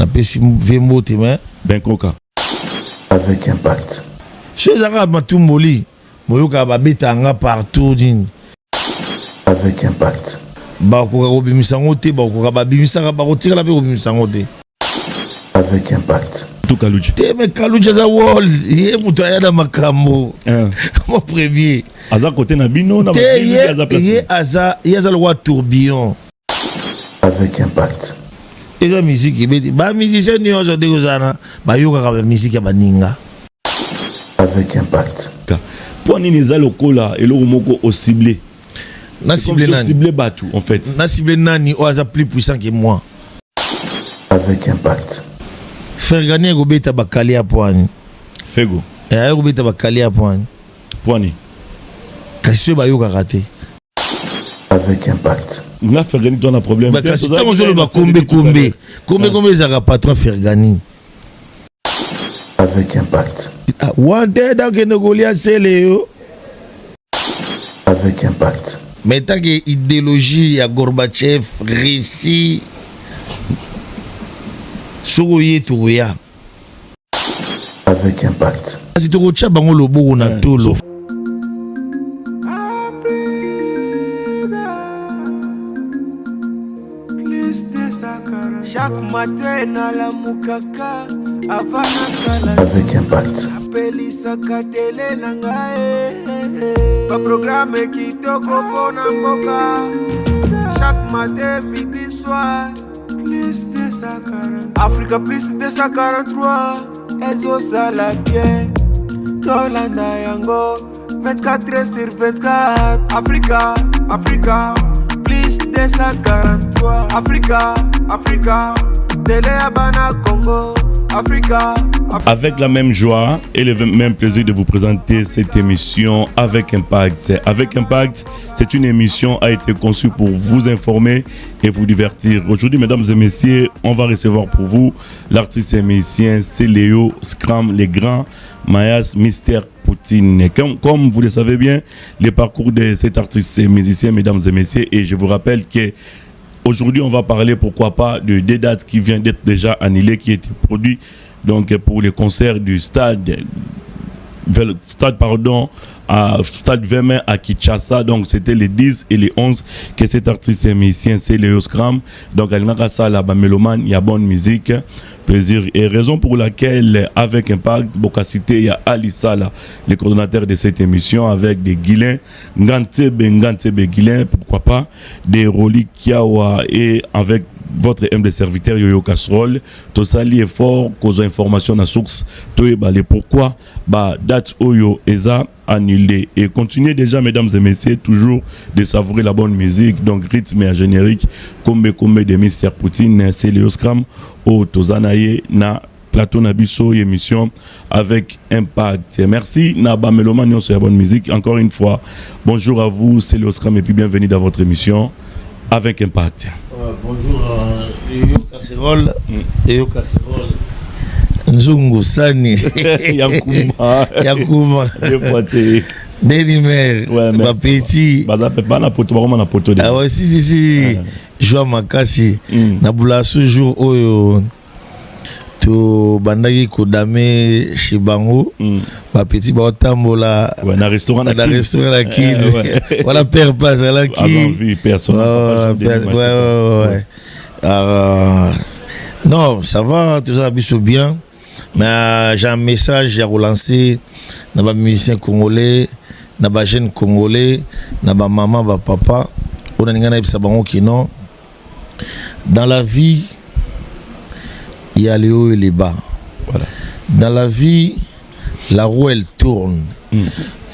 na pesi vembo tema ben koka avec impact. Chez Arab Matumboli, moyoka babetanga partout din. Avec impact. Bakoka obimisangote, bakoka babimisaka bakotira la pe obimisangote. Avec impact. tout Kalouji. Te me Kalouji za wall, ye mutaya na makambo. Mon premier. Aza côté na bino na ye aza le roi tourbillon. Avec impact. Et la musique ibeti ba musicien ni aujourd'hui kozana ba yoka ka musique ya baninga. Avec impact. Pour nini za lokola et loko moko au ciblé. Na ciblé nani? Ciblé Batou en fait. Na ciblé nani o aza plus puissant que moi. Avec impact. Faire gagner Gobeta Bakali à Poani. Fego. Et Gobeta Bakali à Poani. Poani. Kasi ba yoka raté. Avec impact. Nga Fergani ton a problème. Ba kasi tango zo ba kombe za patron Fergani. Avec impact. Wanted dans que Golia Seleo. Avec impact. Mais tant que idéologie ya Gorbatchev réussi Sogoye Touya. Avec impact. Si tu retires bango le beau na tolo. Chaque matin na la mukaka avant sala. Avec impact. Appeli sakatele na ngae. Ba programme kitoko pona mboka. Chaque matin midi soir. Plus de 140. Africa plus de 143. Ezo sala bien. Tolanda yango 24/24. Africa plus de 143. Africa Télé Abana Congo. Africa. Avec la même joie et le même plaisir de vous présenter cette émission Avec Impact. Avec Impact, c'est une émission qui a été conçue pour vous informer et vous divertir. Aujourd'hui, mesdames et messieurs, on va recevoir pour vous l'artiste et musicien Léo Scram, les grands Mayas Mystère Poutine. Comme vous le savez bien, le parcours de cet artiste et musicien, mesdames et messieurs, et je vous rappelle que aujourd'hui, on va parler, pourquoi pas, de deux dates qui viennent d'être déjà annulées, qui étaient produites donc, pour les concerts du stade Vermeer à Kinshasa. Donc, c'était les 10 et les 11 que cet artiste et musicien, c'est Léo Scram. Donc, il y a la mélomane, il y a bonne musique, plaisir. Et raison pour laquelle, avec Impact, Bokacité, il y a Ali Sala, le coordonnateur de cette émission, avec des Guilins, Ngantebe Guilin, pourquoi pas, des Roli Kiawa et avec votre M de serviteur Yoyo Casserole, tout ça lié fort, cause information à source, tout est balé. Pourquoi? Date Oyo Eza annulé. Et continuez déjà, mesdames et messieurs, toujours de savourer la bonne musique, donc rythme et générique, comme de Mystère Poutine, c'est Léo Scram, au Tozanaye, na plateau Nabiso, émission avec Impact. Merci, Naba Melomanion, sur la bonne musique. Encore une fois, bonjour à vous, c'est Léo Scram, et puis bienvenue dans votre émission avec Impact. Bonjour, Yoyo Casserole. Yoyo Casserole. Nzungu Sani. Yakuma. Denimer. Ma petit. Ah ouais, si. Joie Makasi. Nabula ce jour où to bandaki kodame chez Bango. Ma petit baotambola. Ouais, na restaurant la kid. Voilà père passe à la kid. Personne. Ouais. Non, ça va, tout ça va bien. Mais j'ai un message à relancer dans les musiciens congolais, dans les jeunes congolais, dans les maman, les papa. On a qui non. Dans la vie, il y a les hauts et les bas. Voilà. Dans la vie, la roue elle tourne.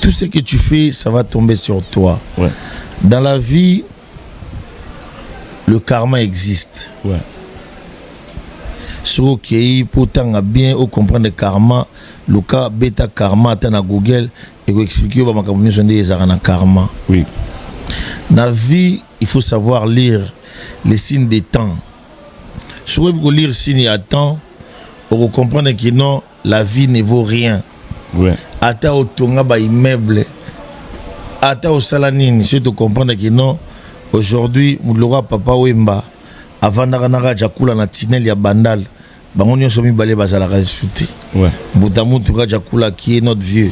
Tout ce que tu fais, ça va tomber sur toi. Ouais. Dans la vie, le karma existe. Ouais. Ce qui est pourtant bien au comprendre le karma, le cas bêta karma, tu as Google et vous expliquer comment on des karma. Oui. Dans la vie, il faut savoir lire les signes des temps. Si vous lire les signes des temps, vous comprenez que non, la vie ne vaut rien. Ouais. Ata au tonga ba immeuble, ata au salanine, si tu comprends que non, aujourd'hui, Moulora Papa Wemba, avant Naranara Jakula na Tinel ya Bandal, bango nyonso mibale bazalaka souté. Ouais. Boutamu Touka Jakula qui est notre vieux.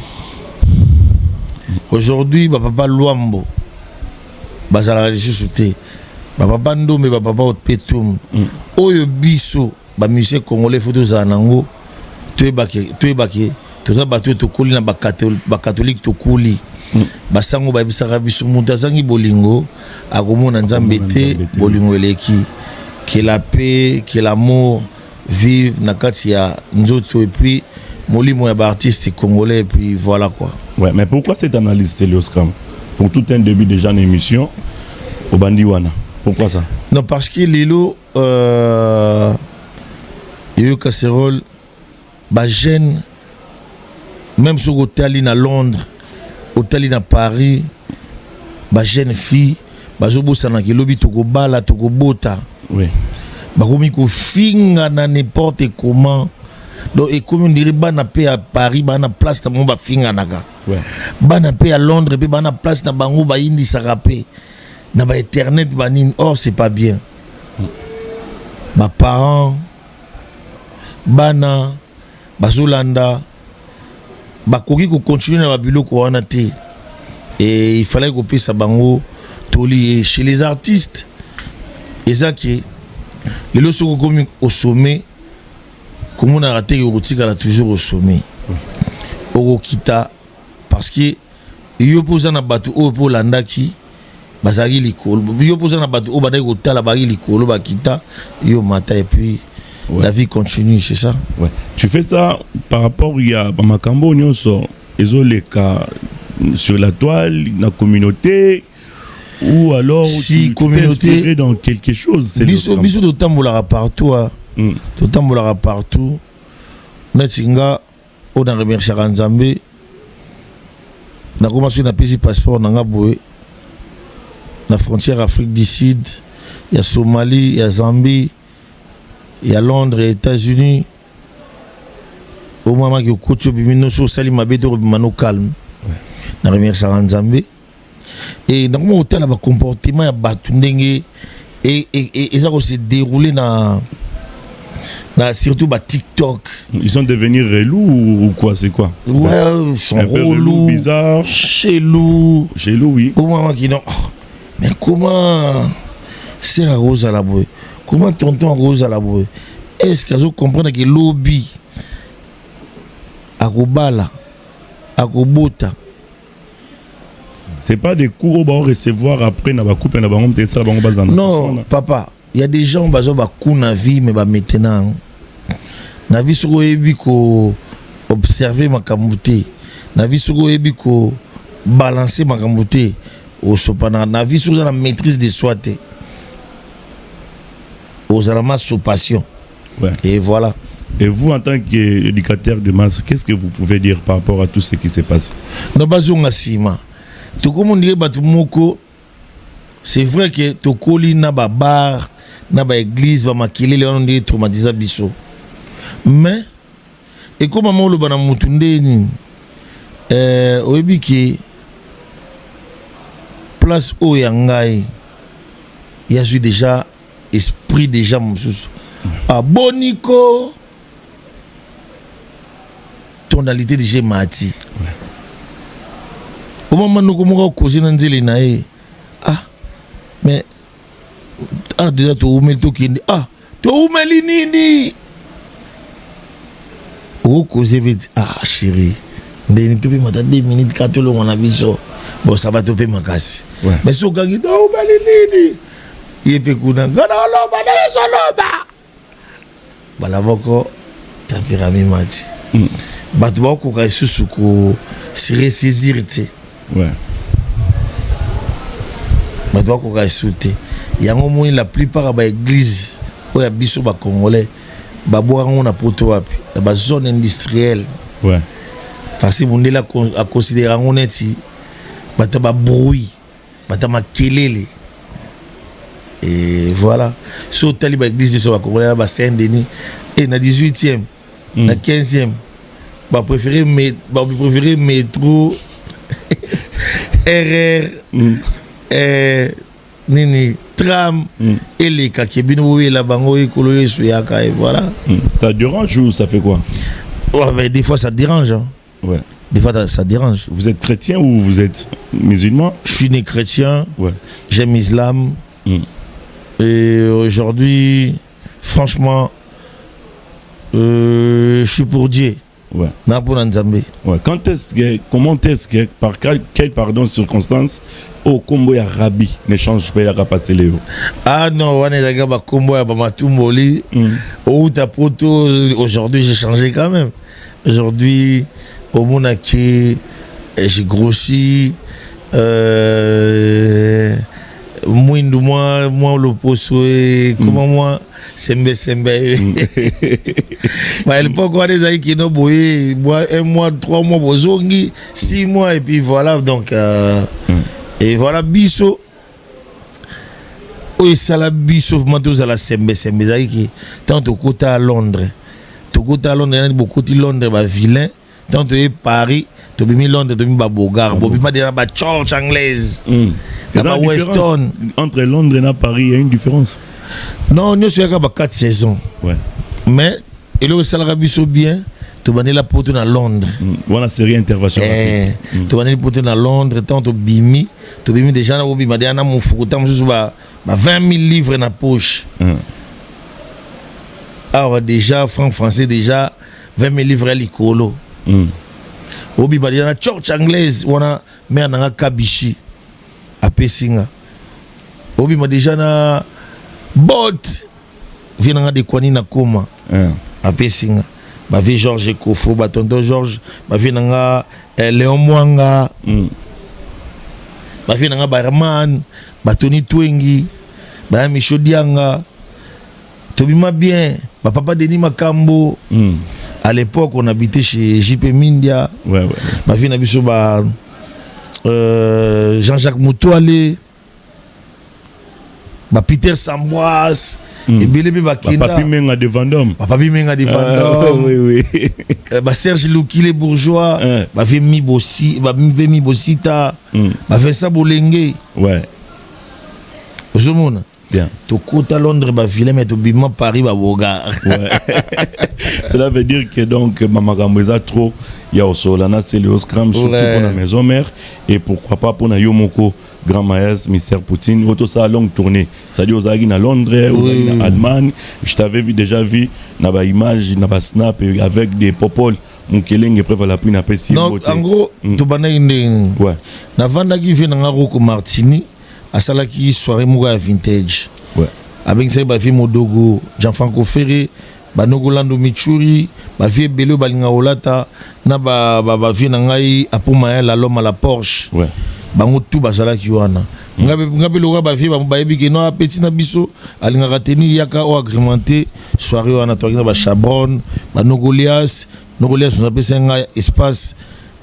Aujourd'hui, papa Luambo bazalaka souté. Papa Ndombe papa Otpetum. Oyo biso ba musicien congolais photo za nango toyebaki toza bato tokoli na ba catholique tokoli. Basango ba bisaka biso mutu azangi bolingo akomona nzambe te bolingo eleki. Que la paix, que l'amour vive na kati ya nzoto et puis molimo ya ba artiste congolais et puis voilà quoi. Ouais, mais pourquoi cette analyse Célioscram pour tout un début déjà une émission au Bandiwana? Pourquoi ça? Non, parce que Lilo yo casserole ba jeune même sur hôtel à Londres, hôtel à Paris, ba jeune fille bazobosa na kilobi tokobala tokobota. Oui. Bakomi ko finga na n'importe comment. Donc et comme on dirait bana paix à Paris, bana place na ba finga naka. Ouais. Bana paix à Londres, puis bana place na bango ba indi sarapé. Na ba internet banin, or c'est pas bien. Ba parents bana bazolanda bakoki ko continuer na ba biloko wana te. Et il fallait qu'on puisse bango toli chez les artistes. Et ça qui les lois sont comme au sommet, comme on a raté au toujours au sommet. Au kita parce que yo posa na batu o po landaki bazali likolo. Yo posa na batu o badai ko tala bagi likolo ba kita yo mata et puis la vie continue, c'est ça. Ouais. Tu fais ça par rapport à Makambo nyonso ezoleka sur la toile, la communauté. Ou alors si tu communauté dans quelque chose, c'est biso de tambolara partout de tambolara partout natinga on a remercié Nzambe na commencé na pesi passeport na ngaboué la frontière Afrique du Sud, il y a Somalie, il y a Zambie, il y a Londres et États-Unis. Au moment que coach bimino so sali mabeto bimano calme na remercié Nzambe. Et dans mon hôtel, le comportement ya batu ndenge et ça se dérouler na surtout ba TikTok. Ils sont devenus relous ou quoi, c'est quoi? Ouais, ils sont relous, bizarres, chelou, oui. Au moment qui non. Mais comment c'est à Rose à la boue? Comment tonton Rose à la boue? Est-ce que vous comprenez que lobby à Kobala, à Kobota? C'est pas des cours où on va recevoir après na ba coupe na ba ngom te ça ba ngom bazana. Non, papa, il y a des gens bazo ba coup na vie mais ba maintenant na vie sur ebi ko observer makambuté. Na vie sur ebi ko balancer makambuté au sopana. Na vie sur la maîtrise de soi te. Aux alamas sous passion. Ouais. Et voilà. Et vous, en tant qu'éducateur de masse, qu'est-ce que vous pouvez dire par rapport à tout ce qui s'est passé? No bazo ngasima. Tout comme on dirait Batumoko, c'est vrai que Tokoli n'a pas bar, n'a pas église, va maquiller, on dit traumatisé biso. Mais, et comme on le banamoutunde, oebi qui place au yangai, il y a eu déjà esprit déjà moussous. Ah Bonico, tonalité de G Mati. Au moment où nous avons causé dans les naïs, mais déjà tu as oumel to kindi, tu as oumel nini. Au causé vite, chérie, mais tu peux m'attendre 2 minutes quand tu l'as vu. Bon, ça va te payer ma casse. Mais si tu as oumel nini, il peut courir. Voilà pourquoi tu as pyramide mati. Bah tu vas courir sur ce coup, se ressaisir tu. Ouais. Mais doit qu'on gagne sauter. Il y a un moment la plupart de l'église où il y a biso ba congolais, ba boire on a poto api, la zone industrielle. Ouais. Parce que on est là à considérer on est ici, ba ta ba bruit, ba ta ma kelele. Et voilà. Sur tali ba église de ba congolais ba Saint-Denis et na 18e, na 15e, ba préférer métro RR Nini tram et les kakebino et la bango et kolo et souyaka et voilà. Ça dérange ou ça fait quoi? Ouais, mais des fois ça dérange. Hein. Ouais. Des fois ça dérange. Vous êtes chrétien ou vous êtes musulman? Je suis né chrétien. Ouais. J'aime l'islam. Et aujourd'hui, franchement, je suis pour Dieu. Ouais. Ouais. Comment est-ce que, par quelle circonstance, au Combo et Rabi n'échange pas à passer les eaux? Ah non, on est d'accord, Combo et Bamatumboli. Aujourd'hui, j'ai changé quand même. Aujourd'hui, au Monaki, j'ai grossi. Moi le poste, comment moi, sembe. Elle peut encore des aïe qui n'ont boyé, moi, 1 mois, 3 mois, 6 mois, et puis voilà, donc, et voilà, biso. Oui, ça la biso, manteau à la sembe, qui, tant au côté à Londres, il y a beaucoup de Londres, vilain, tant au Paris, tu as mis Londres, tu as mis Bogar, tu as mis la church anglaise. Weston. Entre Londres et Paris, il y a une différence. Non, nous sommes à 4 saisons. Ouais. Mais, et le salaire bien, tu vas la pote dans Londres. Voilà, série intervention. Tu vas la pote dans Londres, tant tu bimi, tu bimi déjà na bimi, madé na mon fou, tu as 20 000 livres dans la poche. Alors déjà, franc français, déjà, 20 000 livres à l'icolo. Obi madé na church anglaise, on a mère na kabishi. À Pessinga. Obi m'a déjà na bot. Vient de Kwani na Koma. À Pessinga. Bah vie Georges Kofo, bah tonton Georges, bah vient nga Léon Mwanga. Bah vient nga Barman, bah Tony Twengi, bah Micho Dianga. Tobi m'a bien, bah papa Denis Makambo. À l'époque, on habitait chez JP Mindia. Ouais. Bah vient biso bah Jean-Jacques Moutoualé, Peter Samboise, et Bélébé Bakina. Papi Menga de Vendôme. Papi Menga de Vendôme. Oui. Serge Louki les bourgeois. Vemi Bossita. Vincent Bolenge. Ouais. Ozomona. Bien. Tu côté à Londres, vilain, mais tu bimman Paris, Boga. Cela veut dire que donc Maman Gamouza trop, il y a aussi Lana c'est le Oscram surtout pour la maison mère et pourquoi pas pour na Yomoko Grand Maes Mystère Poutine auto ça longue tournée. Ça dit aux Agui à Londres, aux Agui en Allemagne. Je t'avais déjà vu na ba image na ba snap avec des popol mon keleng preuve la pluie na pesi. Non, en gros, tu bana inde. Ouais. Na vanda qui vient na Rocco Martini à sala qui soirée mouga vintage. Ouais. Avec ça ba vie Modogo, Jean-Franco Ferré Banogolando Michuri, ba vie Belo Balinga Olata, na ba vie nangai apuma la loma la Porsche. Ouais. Bango tout basala ki wana. Ngabe loga ba vie ba yebi ke no petit na biso alinga rateni yaka o agrémenté soirée wana to ba Chabron, Nogolias on appelle ça un espace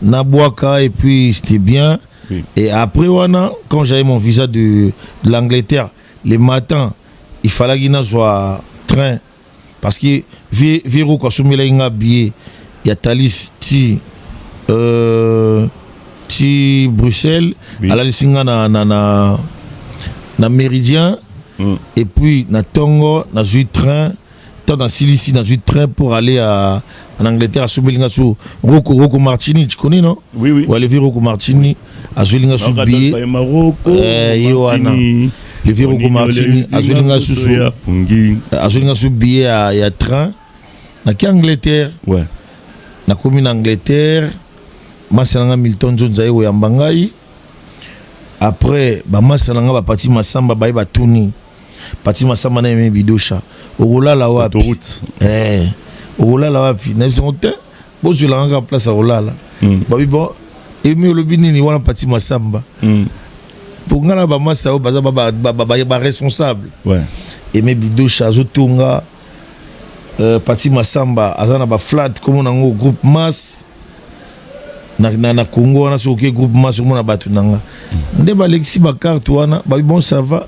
na Boaka et puis c'était bien. Oui. Et après wana quand j'avais mon visa de l'Angleterre, les matins, il fallait qu'il y ait un train. Parce que Viro quand il y a un billet, il y a Thalys ti Bruxelles, oui. À la Lissinga na Méridien, et puis na Tongo, na un train, dans Silici, dans un train pour aller en Angleterre, à Soubelinga sous Rocco Martini, tu connais non? Oui. Ou aller voir Rocco Martini, à Soubelinga sous billet. Le vieux Rocco Martini, à Soubelinga sous billet à train. Na ki Angleterre. Ouais. Na commune Angleterre. Masalanga Milton Jones ayo yambangai. Après, ba masalanga ba parti masamba ba tuni. Parti masamba na yeme bidosha. Ogola la wapi. Autoroute. Ogola la wapi. Na biso te. Bo je la nga place ogola la. Ba bi bon. Et mi olobi nini wana parti masamba. Pour ngala ba masa o baza ba responsable. Ouais. Et me bidosha zotunga. Parti masamba azana ba flat comme on a un groupe masse na Congo on a ce groupe masse comme on a battu nanga nde ba Alexis Bakar wana ba bon ça va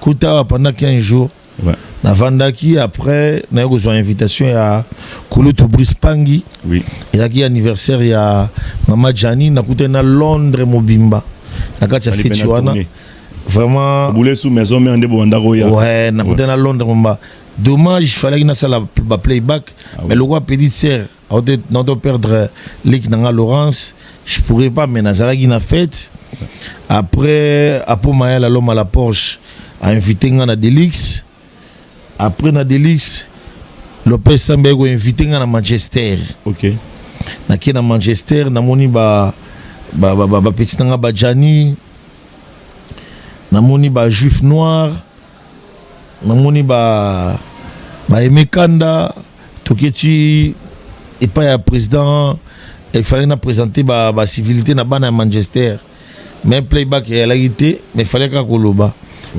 kuta pendant 15 jours ouais na vandaki après na eu une invitation à Kulutu Brispangi oui et là qui anniversaire ya Mama Jani na kuta na Londres mobimba na kati ya fête wana vraiment boulé sous maison mais on est bon d'aroya ouais na côté na Londres mba dommage il fallait que na sala ba playback mais le roi petite sœur on doit perdre Lick Nanga Laurence je pourrais pas mais nazala qui na fête après Apo Mayala l'homme à la Porsche a invité na Delix après na Delix Lopez Sambego invité na Manchester OK na ki na Manchester na moni ba petit nga ba Jani na moni ba juif noir na moni ba Emekanda toketi et pas ya président il fallait na présenter ba civilité na bana Manchester mais playback ya la guité mais il fallait ka koloba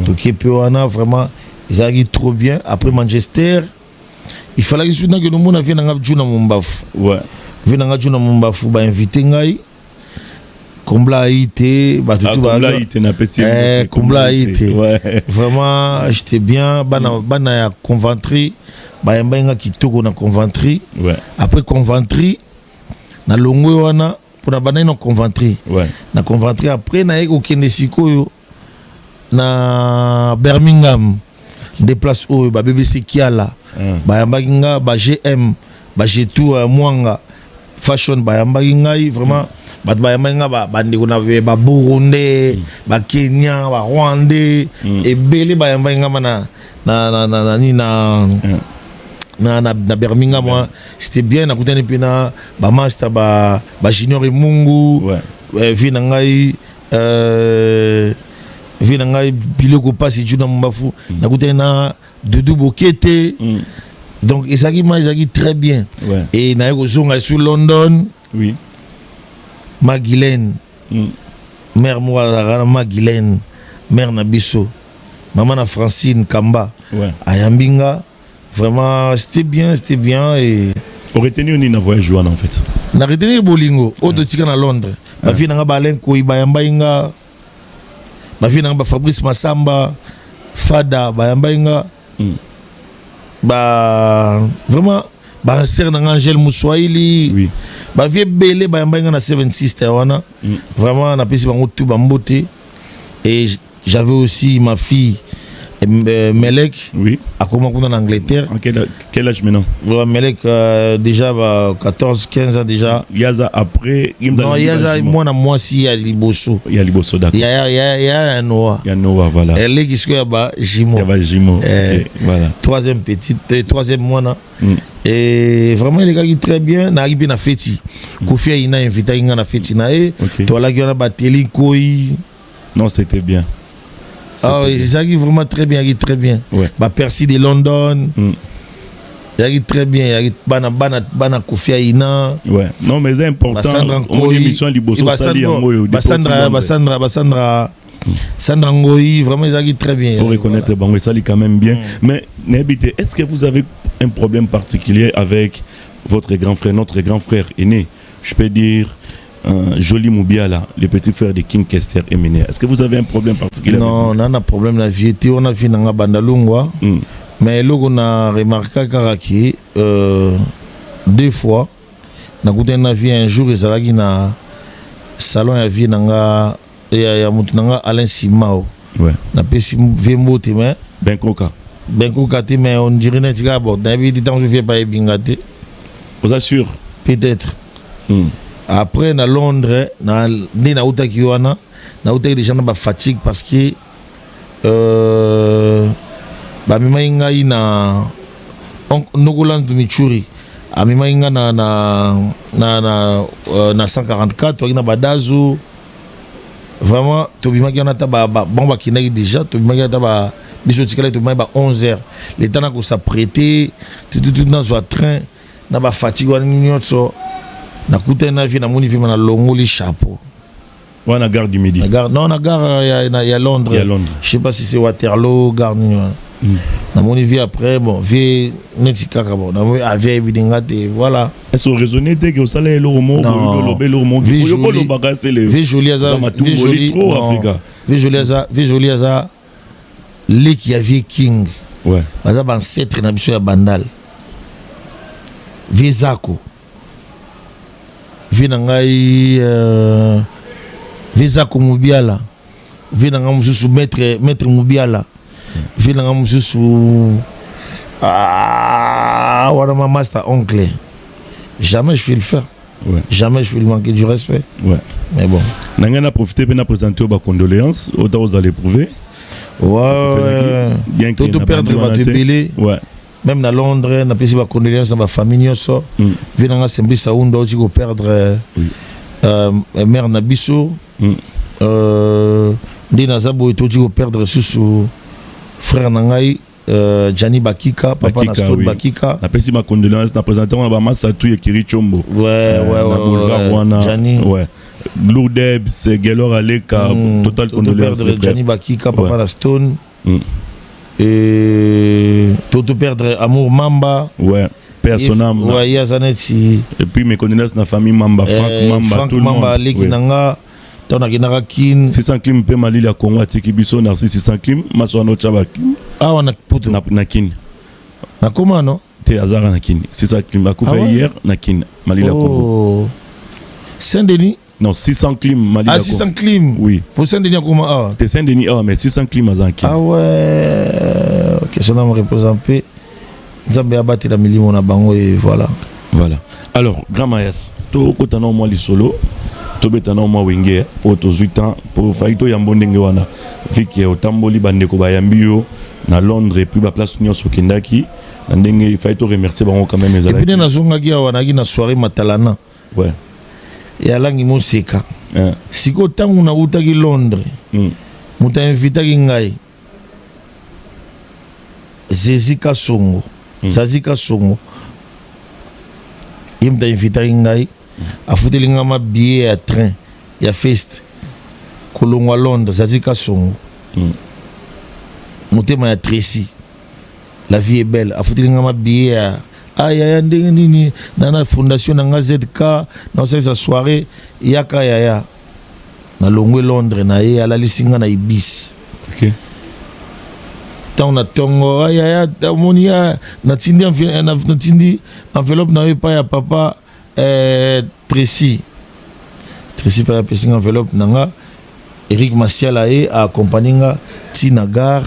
tokepi wana vraiment ils ont trop bien après Manchester il fallait que le monde vienne na juna mumbafu ouais vienne na juna mumbafu ba inviter ngai Kombla Haïti, Kombla Haïti na petit Kombla Haïti. Vraiment, j'étais bien. Bana ya Conventry, ba yamba kitoko na Conventry. Ouais. Après Conventry, na longo wana pour na bana na Conventry. Ouais. Na Conventry après na eko kende sikoyo na Birmingham. Des places où ba BBC Kiala. Ba yamba kinga ba GM, ba G2 Mwanga. Fashion ba yamba kinga vraiment bat ba yamba bandi kuna ba Burundi ba Kenya ba Rwanda et belé ba yamba na Birmingham moi c'était bien na kutani pina ba master ba Junior et Mungu vi na ngai biloko pasi juna mbafu na kutani na Doudou Bokete donc ils très bien et na ko zonga sur London oui Magdalene mère moi Magdalene mère Nabiso maman na Francine Kamba ayambinga vraiment c'était bien et on retenir ni na voyage en fait na retenir bolingo odo tika na Londres ba fi na Balen ko bayambainga ba fi na Fabrice Massamba Fada bayambainga ba vraiment ba sœur na Angel Mouswaili oui ba vie belé ba yamba na 7 Sister wana vraiment na pesi bango tout bambote et j'avais aussi ma fille Melek oui a commencé en Angleterre en quel âge maintenant Melek déjà 14-15 ans déjà Yaza après non Yaza moi si ya liboso d'accord ya Noah voilà elle est qui soit ba Jimo OK voilà troisième mois et vraiment les gars qui très bien na ribi na feti Kofi ina invité na feti na to la gana bateli koi non c'était bien ils arrivent vraiment très bien bah Percy de London ils arrivent très bien ils bana Kofi ina ouais non mais c'est important on émission liboso sali yango Sandra Ngoyi vraiment ils arrivent très bien pour reconnaître bango sali quand même bien mais Nebite est-ce que vous avez un problème particulier avec votre grand frère notre grand frère aîné je peux dire Joli Moubiala, le petit frère de King Kester Emene. Est-ce que vous avez un problème particulier? Non, on a un problème la vie. On a vu dans Bandalungwa, mais là on a remarqué que deux fois, on a vu un jour ils allaient dans salon à vie dans Alain Simao. Ouais. Na pesi vembo te mais Benkoka te mais on dirait net ga bon. D'habitude temps je fais pas bingate. Vous assure? Peut-être. Après na Londres na uta kiwana na uta des gens ba fatigue parce que ba mima inga ina Nogoland Michuri a mima inga na 144 na badazo vraiment to bima ki na ta ba bon ba kinaki déjà to bima ki ta ba biso tikala to bima ba 11h le temps na ko s'apprêter tout dans un train na ba fatigue wana nyotso na kuta na vie na moni vie na longoli chapeau ouais na gare du Midi non na gare ya Londres je sais pas si c'est Waterloo gare na moni vie après bon vie netika bon na moni avait bidingate voilà est-ce que raisonner que au salaire le romo le romo le bagasse le vie jolie trop Africa vie jolie ça Lick ya vie king ouais baza ba ancêtre na biso ya bandal vie zako vie na ngai visa Mubiala vie nanga mususu maître Mubiala vie nanga mususu wana ma master oncle jamais je vais le faire. Ouais. Jamais je vais lui manquer du respect. Ouais. Mais bon. Nanga a profité pour présenter aux condoléances. Autant vous allez prouver. Ouais. Bien tout perdre va te belé. Ouais. Même à Londres, on a pris des condoléances dans ma famille. Vu dans la Sembli Saounda, on a perdre mère Nabiso. Ndina Zabo et on a perdre sous frère Nangai. Gianni Bakika, papa Naston Bakika. La petite ma condoléance, na présenté on a massa tout et Kiri Chombo. Ouais, Gianni. Ouais. Lourdeb, c'est Gelor Aleka, total condoléance. Gianni Bakika, papa Naston. Et tout perdre Amour Mamba. Ouais. Personnam. Ouais, Yazaneti. Et puis mes condoléances na famille Mamba, Franck Mamba, tout le monde. Mamba, Lekinanga. Tona kin 600 clim pe mali la Congo atiki biso na 600 clim maso no chaba ah wana poto na kin na comment non te azara na kin 600 clim akufa hier na kin mali la Congo Saint-Denis non 600 clim mali la Congo 600 clim oui pour Saint-Denis comment ah te Saint-Denis mais 600 clim azan kin ah ouais OK ça me représenter Nzambe abati la milimo na bango et voilà alors grand Mayas to kotana moi li solo tobetana mwa wenge pour 18 ans pour faito ya mbondenge wana viki otamboli bandeko bayambio na Londres et puis ba place nyonso kendaki na ndenge faito remercier bango quand même et puis na zonga ki wana ki na soirée matalana ouais ya langi moseka siko tangu na utaki Londres muta invita ki ngai Zezika Songo Zazika Songo imta invita ki ngai afuteli ngama billet à train ya fest kolongwa Londres Zazika Songo motema ya Tracy la vie est belle afuteli ngama billet à aya ndenge nini na fondation na ZK na sa soirée yaka yaya na longwe Londres na ye ala lisinga na Ibis OK tant na tongo aya monia na tindi enveloppe na pa ya papa Tracy par la enveloppe nanga Eric Martial a accompagné Tinagar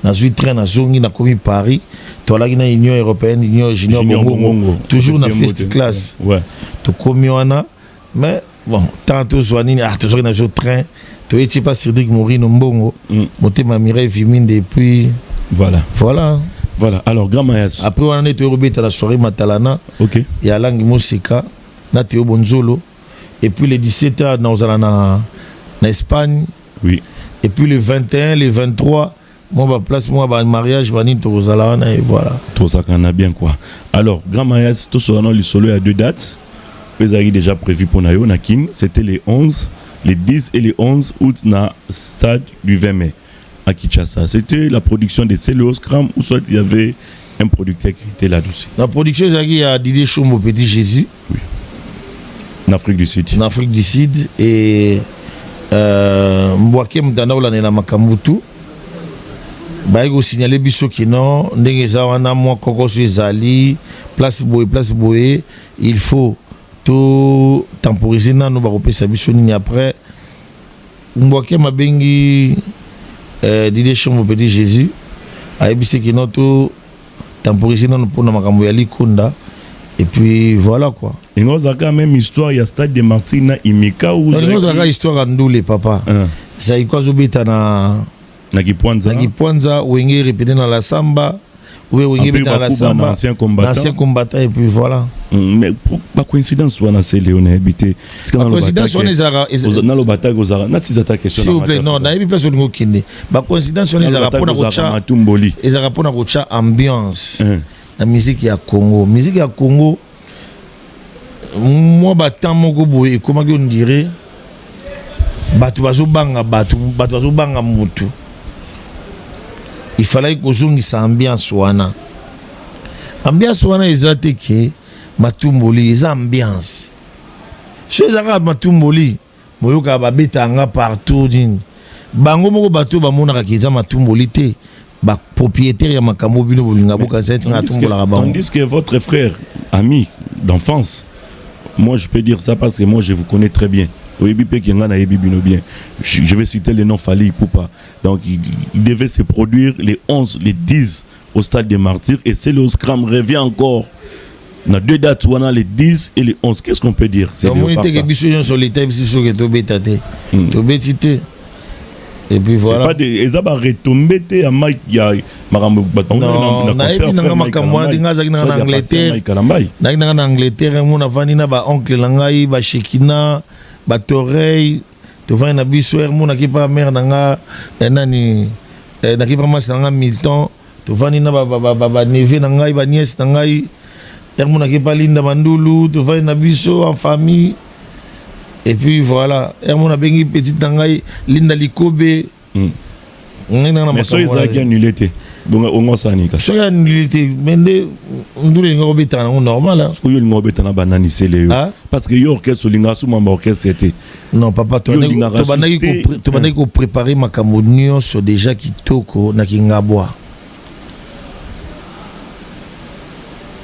na zui train na zongi na komi Paris to la na Union européenne Union junior Bongo toujours na first class ouais to komi wana mais bon tantôt zoanini toujours na train to eti pas Cédric Morino Mbongo motema Mireille Vimine depuis voilà alors grand Mayas après on est au la soirée matalana OK il y a langue musika na Théo Bonzolo et puis les 17h na Espagne oui et puis le 21 le 23 moi place moi mariage bani to zalana et voilà tout ça qu'on a bien quoi alors grand Mayas tout ça le solo à 2 dates vous avez déjà prévu pour nayo na kin c'était les 11 les 10 et les 11 août na stade du 20 mai à Kinshasa. C'était la production de Céléos Cram ou soit il y avait un producteur qui était là-dessus. La production, il y a Didier Chombo Petit Jésus. Oui. En Afrique du Sud. En Afrique du Sud. Et Mbouaké Mtanaoula na Makamutu. Il faut signaler que non, place Boé, il faut tout temporiser. Nous allons après. Mbouaké Mabengi. Didier Chombo Petit Jésus a ébissé qui notre temporisé non pour na makambo ya Likunda et puis voilà quoi. Et nous avons quand même histoire il y a stade de Martina Imika ou nous avons histoire Ndoule papa. Ça y quoi zobita na Kipwanza wenge répété dans la samba ou wenge bita la samba ancien combattant et puis voilà. Mais pas coïncidence ou na c'est Léoné habité. Coïncidence on les a dans le bataille aux ara na tisa ta question. S'il vous plaît non na ebi personne ngokinde. Ba coïncidence on les a pour na kocha. Ils a pour na kocha ambiance. La musique ya Congo moi batam moko boye comment on dirait batu bazobanga mutu. Il fallait que zongisa ambiance wana ezate ke matumboli eza ambiance so ezaka matumboli moyoka babeta nga partout din bango moko bato bamonaka ke eza matumboli te ba propriétaire ya makambo bino bolinga boka seti nga tumbola bango. Tandis que votre frère ami d'enfance, moi je peux dire ça parce que moi je vous connais très bien. Oyebi pe ki ngana yebi bino bien. Je vais citer les noms Fally Ipupa. Donc il devait se produire les 11, les 10 au stade des Martyrs et c'est le Scrum revient encore. On a deux dates, on a les 10 et les 11. Qu'est-ce qu'on peut dire? C'est et puis voilà. C'est pas des ezaba retombé te à Mike ya marambo batongo na concert na Angleterre mon avani na ba oncle langai ba Shekina ba Torey to va na biso mon na ki pa mère nanga nani na ki pa mas nanga Milton to vani na ba neve nanga ba nièce nanga mon na ki pa Linda Mandulu to va na biso en famille. Et puis voilà, mon a bengi petite nangai Linda Likobe. Mais soyez ça qui annulé té. Donc on s'en est. Soyez annulé té. Mais nous les ngobé tana normal. Parce que yo ngobé tana banani c'est les. Parce que yo orchestre linga sous membre orchestre c'était. Non papa to banaki ko préparer makambo nyonso déjà kitoko na kingabwa.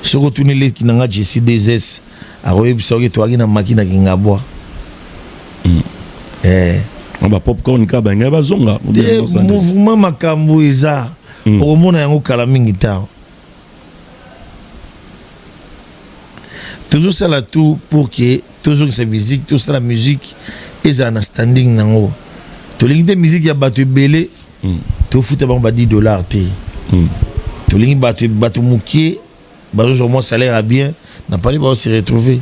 Soko tunile kinanga Jesse 2S. Aroye bisoki to aki na makina kingabwa. Ba popcorn ka banga bazonga mouvement makambo eza omona yango kala mingi ta toujours ça là tout pour que toujours cette musique tout ça la musique eza na standing nango to lingi de musique ya batu belé to futa ba $10 té to lingi batu mukie bazo mo salaire à bien n'a pas pas se retrouver.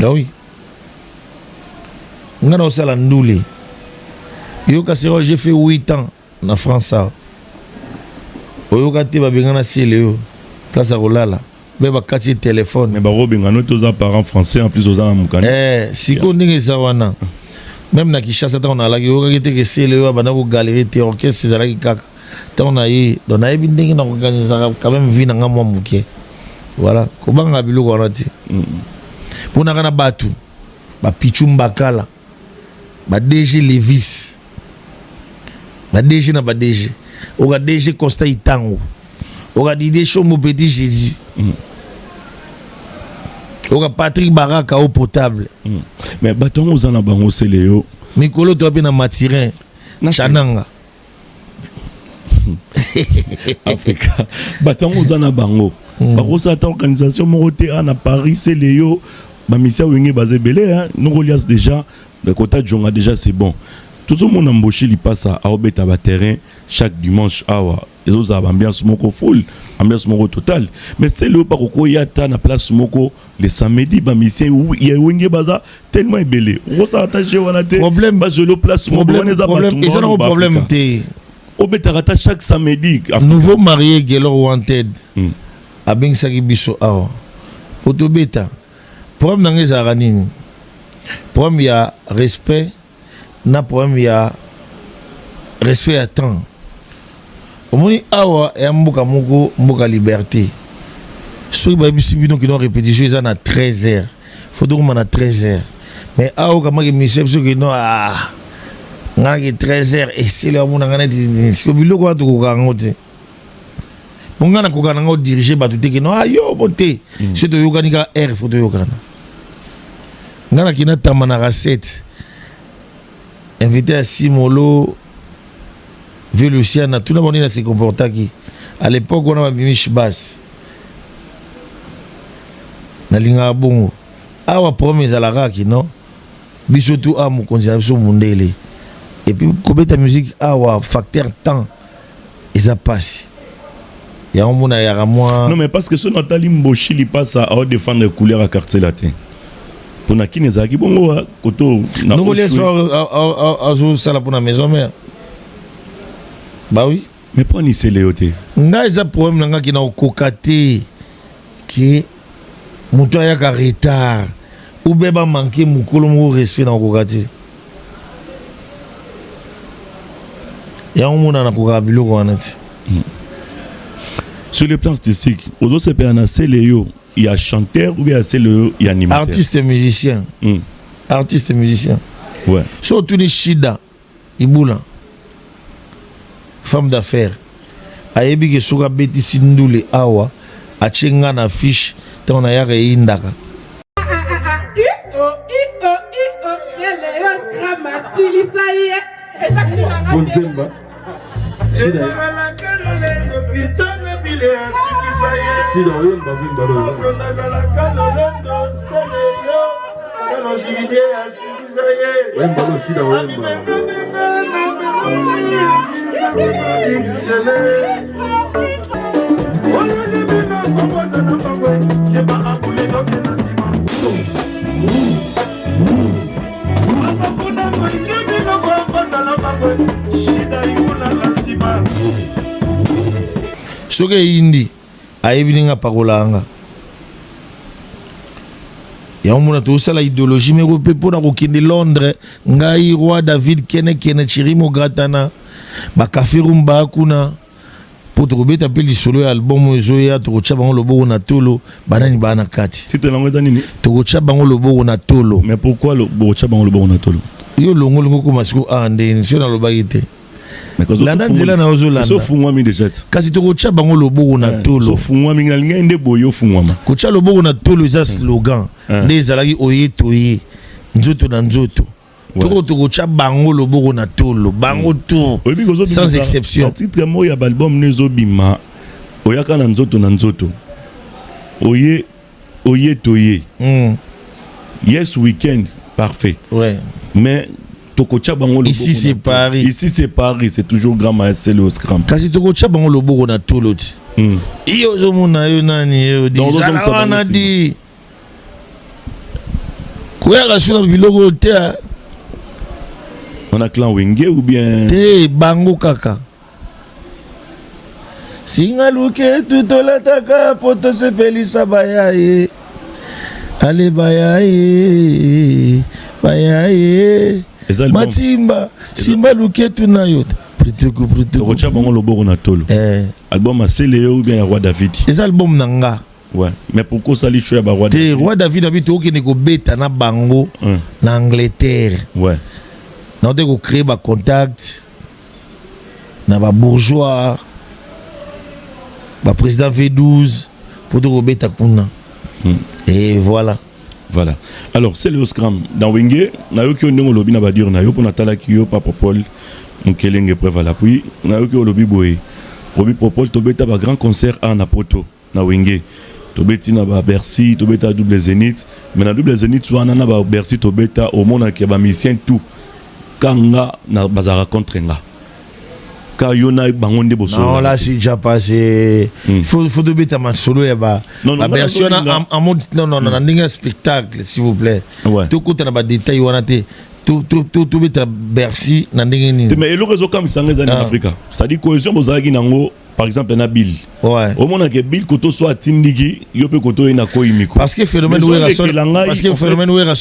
Ah oui. Nga na osala ndule. Yo kasi j'ai fait 8 ans en France. Oyo kati ba bengana ciel yo. Place à rolala. Be ba kati téléphone. Mais ba robengano tous parents français en plus aux en mukani. Siko ndenge zawana. Même na Kinshasa ta on a la yo kati ke ciel yo bana ko galerie te orchestre zala ki kaka. Ta on a yi don na yebi ndenge na organiser quand même vie na nga mwa muke. Voilà, ko banga biloko wana ti. Pour na batu ba Pichumbakala ba DG Levis ba DG na ba DG o ga DG Costa Itango o ga Didier Chomo Petit Jésus o ga Patrick Baraka au potable mais batongo za na bango seleo Mikolo to na Matirin na Chananga Afrika batongo za na bango bakosa ta organisation morote à Paris c'est Léo ba misia wenge basé belé hein nous relias déjà le quota jonga déjà c'est bon tout le monde embauché il passe à obeta ba terrain chaque dimanche awa les autres ambiance moko full ambiance moko total mais c'est le pas ko yata na place moko le samedi ba misia ya wenge baza tellement belé on s'attacher wana te problème ba jolo place moko wana za ba ils ont un problème te obeta rata chaque samedi nouveau marié Gelo Wanted abing saki biso awa otobeta problème dans les aranines problème il y a respect na problème il y a respect à temps omoni awa et mboka moko mboka liberté ceux ba biso bino qui ont répétition ils en a 13h faut donc on a 13h mais awa comme que monsieur ceux qui non nga 13h et c'est le monde ngana ce que biloko wa to ko ngote Mongana kokana ngo diriger batu te no ayo boté c'est to yokanika R faut to yokana ngana kina tamana recette invité à Simolo Veluciana tout le monde il s'est comporté qui à l'époque on a Mimish Bass na linga bongo awa promise à la raki non biso tout a mon conservation mundele et puis kobeta musique awa facteur temps ils a passé. Non mais parce que ce Nathalie Mboshi il passe à défendre les couleurs à quartier latin. Pour na kine zaki bongo koto na nous voulons à ça pour la maison mère. Bah oui. Mais pas ni c'est léoté. Nga eza problème nanga ki na kokate ki muto ya ka retard ou beba manquer mukolo mo respect na kokate. Ya omona na kokabilo ko anati. Sur le plan artistique, aux autres c'est Léo, il y a chanteur ou bien c'est Léo, il y a animateur. Artiste et musicien. Artiste et musicien. Ouais. Surtout les Shida, Ibula, femme d'affaires. Ayebi ke soka beti sindule awa, achenga na fiche, ton ayaka indaka. Bonzemba. Shida. Shida oyemba vimba lo. Oyemba lo shida oyemba. soke indi ayebi nga pakolanga ya mona tosala idéologie meko mpe mpona kokende Londres ngai roi David kene chirimo gratana bakaferum baa kuna mpo tokobeta mpe lisolo ya album ezoya tokotya bango loboko na tolo banani baa na kati tokotya bango loboko na tolo. Mais pourquoi bokotya bango loboko na tolo? Yo longo koma siku ande sio nalobaki te landa nzela na ozolanda so fungwami déjà kasi tokotya bango loboko na tolo so fungwami ngalinga nde boyo fungwama kotya loboko na tolo eza slogan nde ezalaki oye toye nzoto na nzoto tokotya bango loboko na tolo bango tout sans exception titre mo ya album nezobima oyaka na nzoto oye toye yes weekend parfait ouais mais tokotya bango ici c'est Paris c'est toujours grand maestro le scrum kasi tokotya bango loboko na tolo ti iyo ozomona yo nani yo dizala wana di kuyaka suna biloko te on a clan wenge ou bien te bango kaka singa luke tutolataka po tosepelisa bayaye ale bayaye matimba simba luketu na yo tokotya bango loboko na tolo album asele ou bien ya roi David eza album na nga ouais mais pourquoi ça li choya ba roi David roi David abi tokende kobeta na bango na Angleterre ouais na te ko créer ba contact na ba bourgeois ba président V12 pour te kobeta kuna et voilà. Alors, c'est le scrum. Dans Wenge, na yo ki ondongo lobi na badur na yo pour natala ki yo Papa Paul Mukelenge preuve à l'appui. Na yo ki lobi boye. Lobi Popol tobeta ba grand concert à Napoto na Wenge. Tobeti na ba Bercy, tobeta double Zénith. Mais na double Zénith wana na ba Bercy tobeta au monde ki ba musicien tout. Kanga na bazara contre nga. Yona bangonde boso. Non là c'est déjà passé. Faut de bêta ma solo ya ba. La version en mode non un spectacle s'il vous plaît. Tout côté na ba détail wana te. Tout bêta Bercy na ndenge ni. Mais le réseau comme ça en Afrique. Ça dit cohésion bozaki nango par exemple na Bill. Ouais. Au monde que Bill koto soit tindigi yo pe koto ina ko imiko. Parce que phénomène où est raison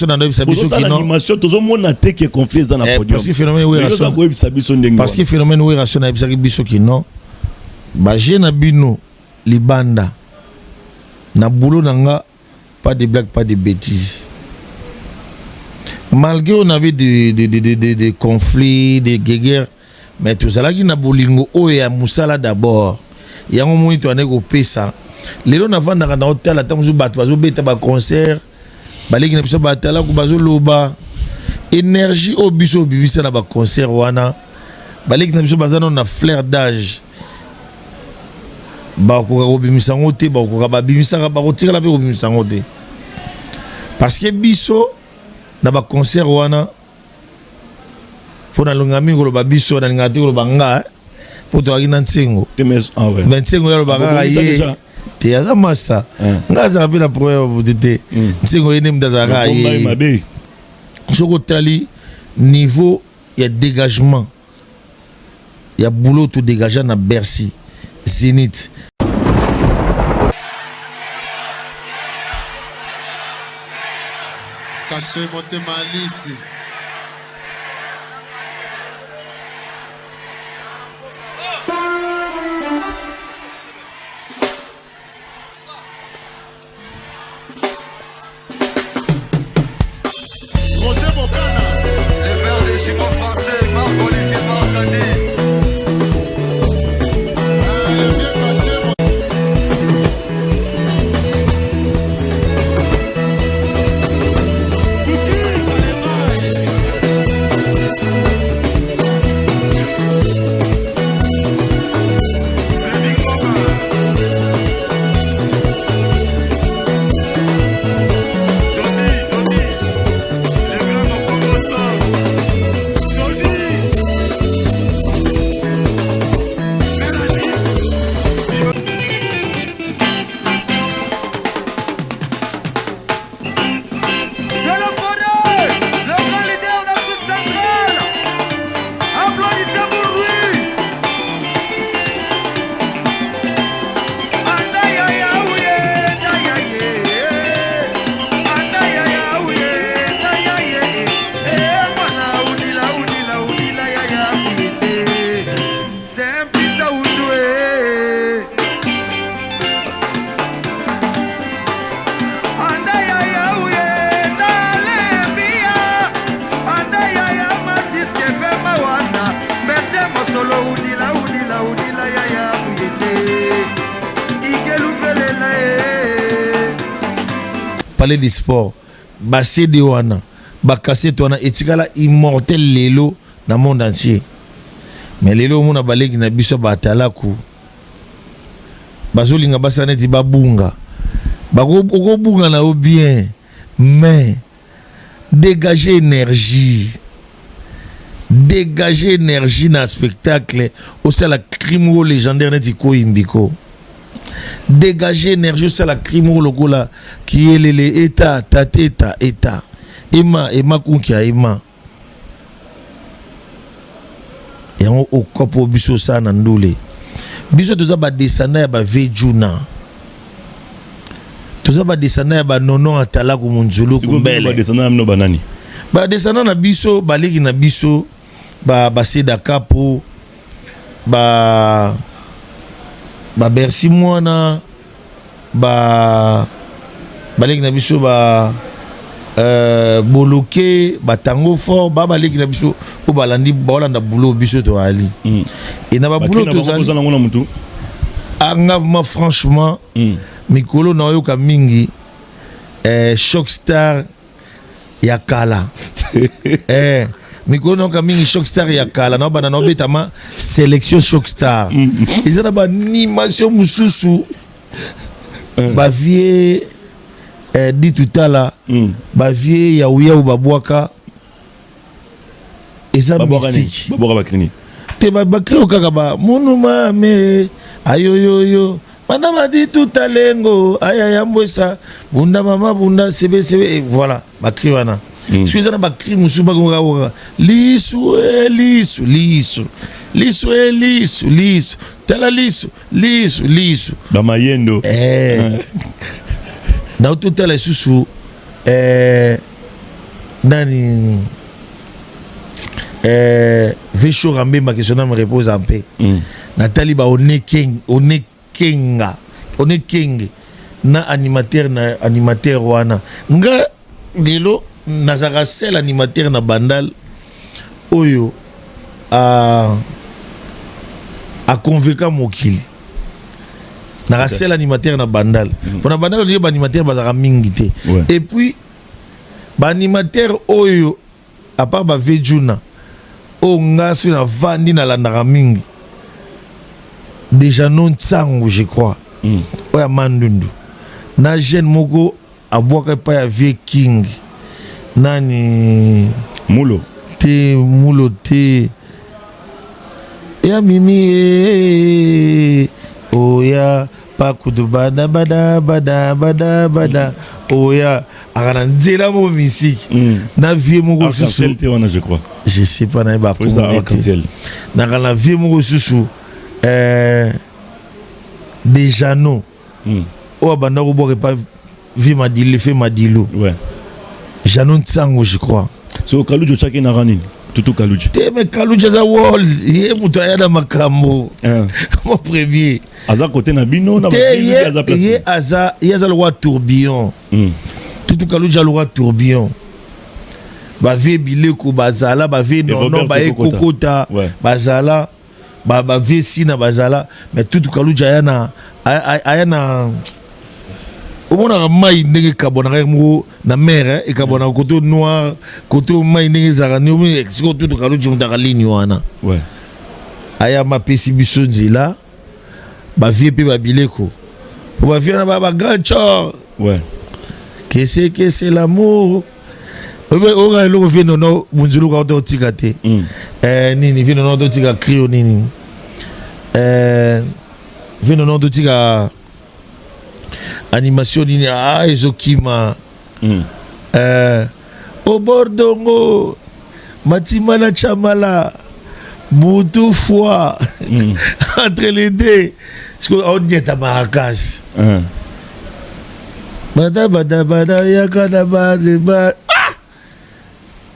dans biso qui non. Animation tozo mona te que conflit dans la podium. Parce que phénomène où est raison. Parce que phénomène où est raison na biso qui non. Ba jeune bino libanda na boulot nanga pas de blagues, pas de bêtises. Malgré on avait des conflits, des guerres, mais tout ça là qui na bolingo o ya musala d'abord. Yango moni to ane ko pesa. Lelo na vanda na hotel atango zo bato bazo beta ba concert. Baleki na biso batala ko bazo loba. Énergie au biso bibisa na ba concert wana. Baleki na biso bazana na flair d'âge. Ba ko bimisa ngote ba ko ba bimisa ba ko tira la pe ko bimisa ngote. Parce que biso na ba concert wana pona longami ko ba biso na ngati ko ba nga poto akina ntingo ntingo ya ba ga ye te ya master nga za pe na problème budite ntingo yene mdaza ga ye soko tali niveau ya dégagement ya boulot tout dégager na Bercy Zénith. Caché monter malice. Roger Bocana. Les verts des chimos français, Marc-Olivier Marcani. palais du sport ba CD wana ba cassette wana etikala immortel lelo na monde entier mais lelo mona baleki na biso batalaku bazolinga basaneti babunga bakobunga na o bien mais dégager énergie na spectacle au sein la crime légendaire neti ko imbiko dégager énergie au sein la crime lokola qui est les état tateta état ema kunkia ema yango okopo biso sana ndule biso toza ba descendant ya ba vejuna toza ba descendant ya ba nono atala ku munzulu kumbele ba descendant amno banani ba descendant na biso baliki na biso ba seda kapo ba Bercy mwana baliki na biso ba boloke batango fort baliki na biso o balandi bolanda boulot biso to ali et na ba boulot to zali engagement franchement mikolo na yoka mingi shock star ya kala mikolo na yoka mingi shock star ya kala na bana no betama sélection shock star ezana ba animation mususu ba vie dit tout à l'heure ba vie ya uya ou babwaka eza mystique babwaka bakrini te bakrio kaka ba munuma me ayoyoyo madame dit tout à lengo aya mbwesa bunda mama bunda sebe et voilà bakrio wana excusez-moi bakri musu bakoka lisu tala lisu ba mayendo na tout à l'heure susu nani Vécho Rambemba qui me repose en paix. Nathalie ba onekenga na animateur wana nga lelo nazaka seul animateur na bandal oyo a convaincu mokili na seul animateur na bandal pour na bandal ba animateur bazaka mingi te et puis ba animateur oyo à part ba vejuna o nga sur la vandi na landaka mingi déjà non tsango je crois oya mandundu na jeune moko abwaka pa ya vie king nani mulo te ya mimi oya pakudu bada oya akana nzela mo musique na vie moko susu je crois je sais pas na ba na kana vie moko susu déjà non o banda ko boke pas vie madilo fait madilo ouais Janon Tsango je crois so Kalujo chaki na rani tutu Kalujo te me Kalujo za world ye mutaya na makambo mon premier aza côté na bino na aza place ye aza le roi tourbillon tutu Kalujo le roi tourbillon ba vie bileko bazala ba vie non ba ekokota bazala ba vie sina bazala mais tutu Kalujo ayana omona mai ndenge kabona mo na mer et kabona côté noir côté mai ndenge zarani o exiko tutu Kalujo mutaka ligne wana ouais aya mapesi biso nzela ba vie pe ba bileko ba vie na ba grand chor ouais que c'est l'amour o ga lo vie no munzulu ka to tikate nini vie no to tika crio nini vie no to tika animation nini ezokima au bordongo matimala chamala butu foi entre les deux parce que on dit à Maracas bada yakana ba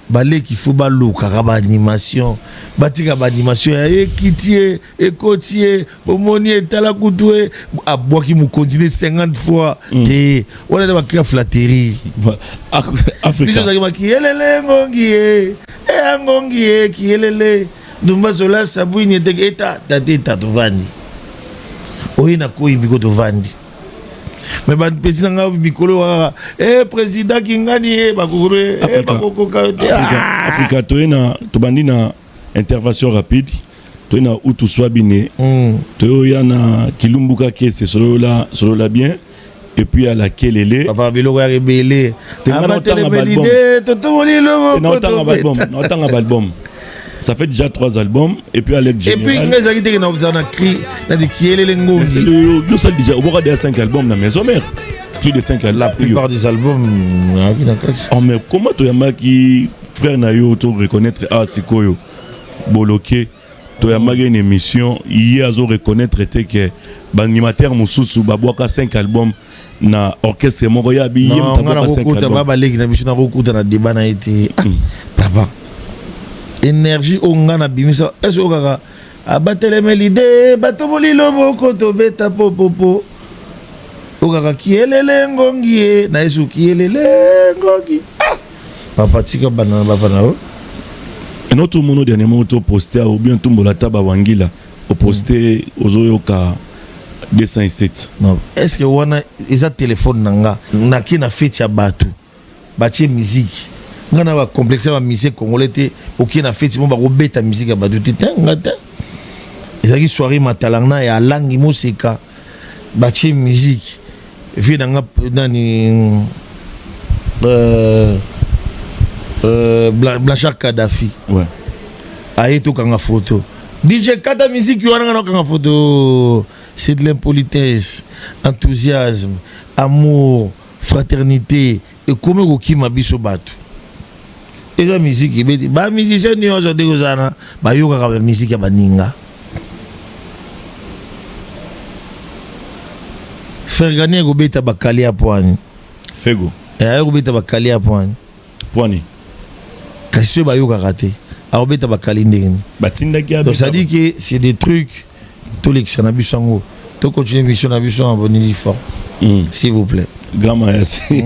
balé qu'il faut baluka ka ba animation batika ba animation ya ekitie ekotie omoni etala kutwe abwaki mu continuer 50 fois te wala ba kia flatterie Afrika biso zaki kielele ngongi kielele ndumba zola sabuini eta tateta tovandi oyina ko imbiko tovandi mais petit nanga mikolo président kingani bakuru Africa to bandi na intervention rapide to na utu swabine to yana kilumbuka kese solo la bien et puis à la kelele papa biloko ya rebele album ça fait déjà 3 albums et puis avec Général et puis ngeza kiteke na obza na cri na di kielele ngongi yo ça déjà au bord de 5 albums na maison mère plus de 5 albums la plupart des albums oh mais comment to yamba ki frère na yo to reconnaître sikoyo boloké to yamba une émission hier azo reconnaître était que l'animateur mususu babwaka 5 albums na orchestre moko ya bi yem tabwaka 5 albums baba leki na biso na kokuta na débat na été papa énergie ongana bimisa est-ce que kaka abatelemeli de batomoli loboko to beta popopo okaka kielele ngongi na yesu kielele ngongi papa tika banana bafana o un autre mono dernièrement auto posté ou bien tumbola taba wangila au posté ozoyoka 207 non est-ce que wana eza téléphone nanga na ki na fête ya batu batie musique ngana ba complexe ba musique congolais te oki na fête mo ba ko beta musique ya batu te ngata ezaki soirée matalangna ya langi musika batie musique vi nanga nani Blanchard Kadhafi ouais aye to kanga photo DJ kata musique wana ngana kanga photo c'est de l'impolitesse enthousiasme amour fraternité et comment ko ma biso batu et la musique ebeti ba musicien ni ozo de kozana ba yoka ka musique ya baninga Frère Gagné ko beta bakali ya poani Fego ko beta bakali ya poani kasi ba yoka raté a beta bakali ndengeni batinda donc ça dit que c'est des trucs tous les na bisango to continuer mission na biso en bonne fort s'il vous plaît grand merci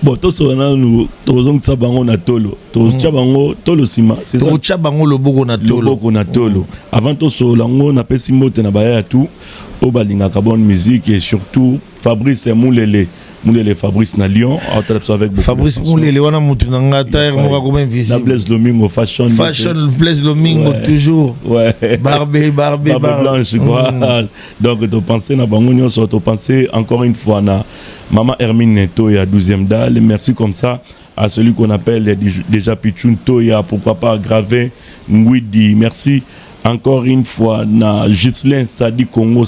bon to so na nous tozong tsabango na tolo to tsabango tolo sima c'est ça to tsabango loboko na tolo avant to so lango na pesi mote na baya tout au balinga bonne musique et surtout Fabrice Moulele Fabrice na Lyon avec beaucoup Fabrice Moulele wana mutu na ngata mo ko même visite Blaise Lomingo fashion Blaise Lomingo toujours barbe blanche quoi donc to penser na bango nyonso to penser encore une fois na maman Hermine Neto ya 12e dalle merci comme ça à celui qu'on appelle déjà Pichun Toya pourquoi pas graver Ngwidi merci encore une fois na Gislin Sadi Congo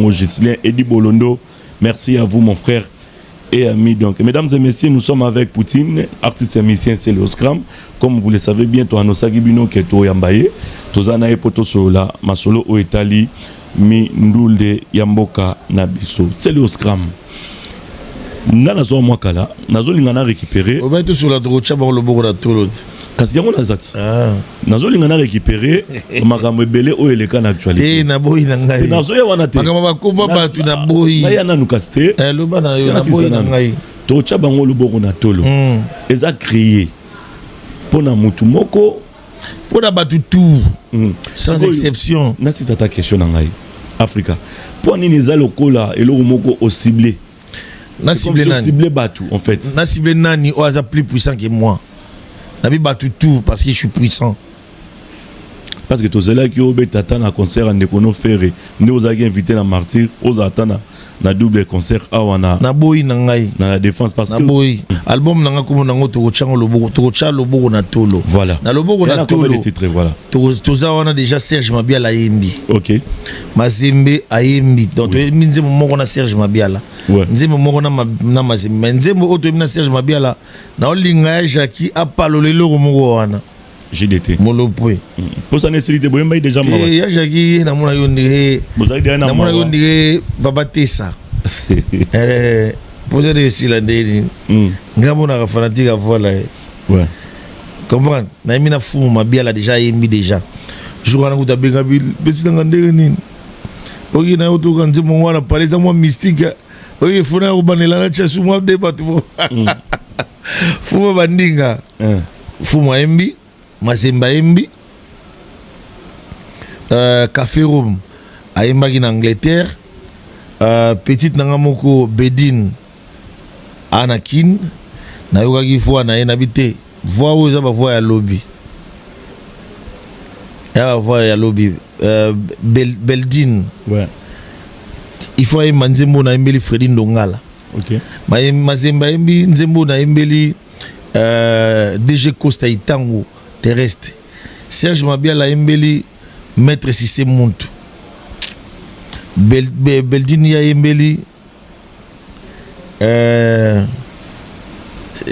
Gislin Eddie Bolondo merci à vous mon frère et amis. Donc, mesdames et messieurs, nous sommes avec Poutine, artiste et musicien, c'est le Scram. Comme vous le savez bien, toi, nos sagibino qui est au Yambaye, tozana e poto sola, masolo au Italie, mi ndulde Yamboka Nabiso. C'est le Scram. Nana zo mwakala, nazo lingana récupérer. On va tout sur la droite, bon le bourg de Toulouse. Kasi yango nazat. Nazo lingana récupérer, makambo belé o eleka na actualité. Eh na boyi na ngai. Nazo ya wana te. Makambo bakoba batu na boyi. Na ya nanu kaste. Le bana yo na boyi na ngai. To chabango le bourg na tolo. Eza créé pona mutu moko pona batu tout. Sans exception. Na si ça ta question na ngai. Africa. Poni neza lokola eloko moko au ciblé. Na ciblé Batou en fait. Na ciblé Nani au hasard plus puissant que moi. Na bi Batou tout parce que je suis puissant. Parce que tous ceux qui ont été à un concert en Nekono Ferré, nous avons invité na Martyr, aux attendant na double concert à Wana. Na boy nangai. Na la défense parce que. Na boy. Album nanga comme nango to chango lobo na tolo. Voilà. Na lobo na tolo. Les titres voilà. Toza wana déjà Serge Mabiala ayembi. OK. Mazembe ayembi. Donc minze mo na Serge Mabiala. Ouais. Nzembo moko na Mazembe. Nzembo oto na Serge Mabiala. Na olinga Jackie apalolelo moko wana. JDT. Molopwe. Pour ça nécessité boyemba déjà mama. Ya Jackie na mona yondire. Na mona yondire Baba Tessa. Posez des cylindres. Ngamo na fanatique à voilà. Ouais. Comprendre. Na mina fou Mabiala déjà yembi déjà. Jour na kuta benga bil petit ngandere nini. Oki na oto kanze mo wana parler ça moi mystique. Oki funa ubanela na chasu mo de batu. Fuma bandinga. Fuma yembi. Mazemba yembi. Café Room ayembaki na Angleterre. petite nanga moko Bedin Anakin na yokaki voix na ye na bité voix oyo eza ba voix ya lobby ya voix ya lobby Beldin ouais il faut ayemba nzembo na yembeli Fredi Ndongala ok mazemba yembi nzembo na yembeli DG Costa Itango terrestre Serge Mabiala yembeli Maître Sissé Muntu Beldin ya yembeli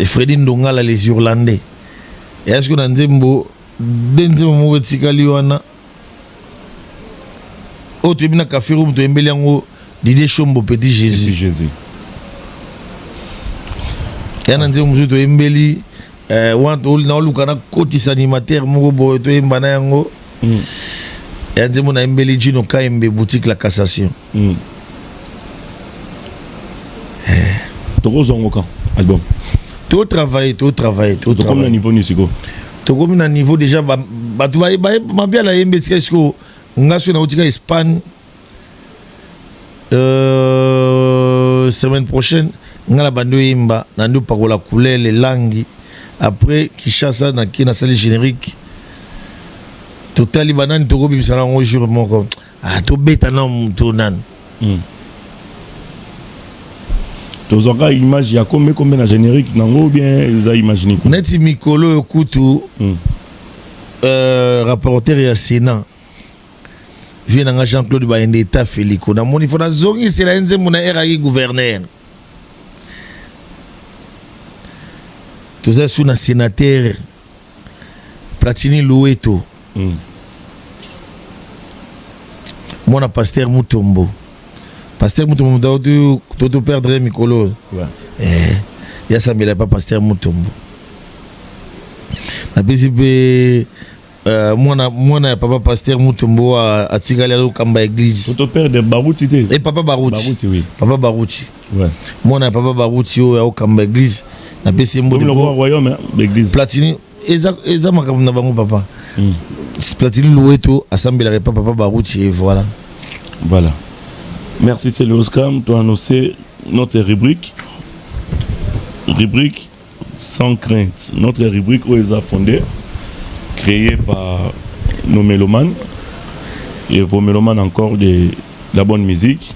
Fredi Ndongala les Irlandais est-ce que dans nzembo nzembo moko tikali wana o tu bina café room to yembeli yango Didier Chombo Petit Jésus yana nzembo musu to yembeli wanto na oluka na kotisa animateur moko boye to yemba na yango ya nzembo na yembeli Gino Kaembe boutique La Cassation toko zongoka album tout travailler comme le niveau nisiko to comme na niveau déjà batu ba Mabiala yembe tika siko ngaso na utika Espagne semaine prochaine ngala bando yimba na ndo pakola couleur les langues après Kinshasa na kina salle générique totali banani to ko bimisa na un jour moko to beta na muto nan tozoka image ya combien na générique nango bien za imaginer neti mikolo kutu rapporteur ya Sénat vient nga Jean-Claude Baende ta Feliko na moni fona zongi c'est la nzembo na era gouverneur toza sous na sénateur Platini Loueto mona pasteur Mutombo toto perdre mikolo ya sambela pas pasteur Mutombo na bisibe mwana ya papa pasteur Mutombo atikali alo kamba église toto perdre Barouti te et papa Barouti oui papa Barouti ouais mwana ya papa Barouti o ya kamba église na bisi mbo le royaume l'église Platini eza makambo na bango papa Platini Loueto asambela pas papa Barouti et voilà merci, c'est le Oscam. Tu as annoncé notre rubrique sans crainte. Notre rubrique où ils ont fondé, créée par nos mélomanes et vos mélomanes encore de la bonne musique.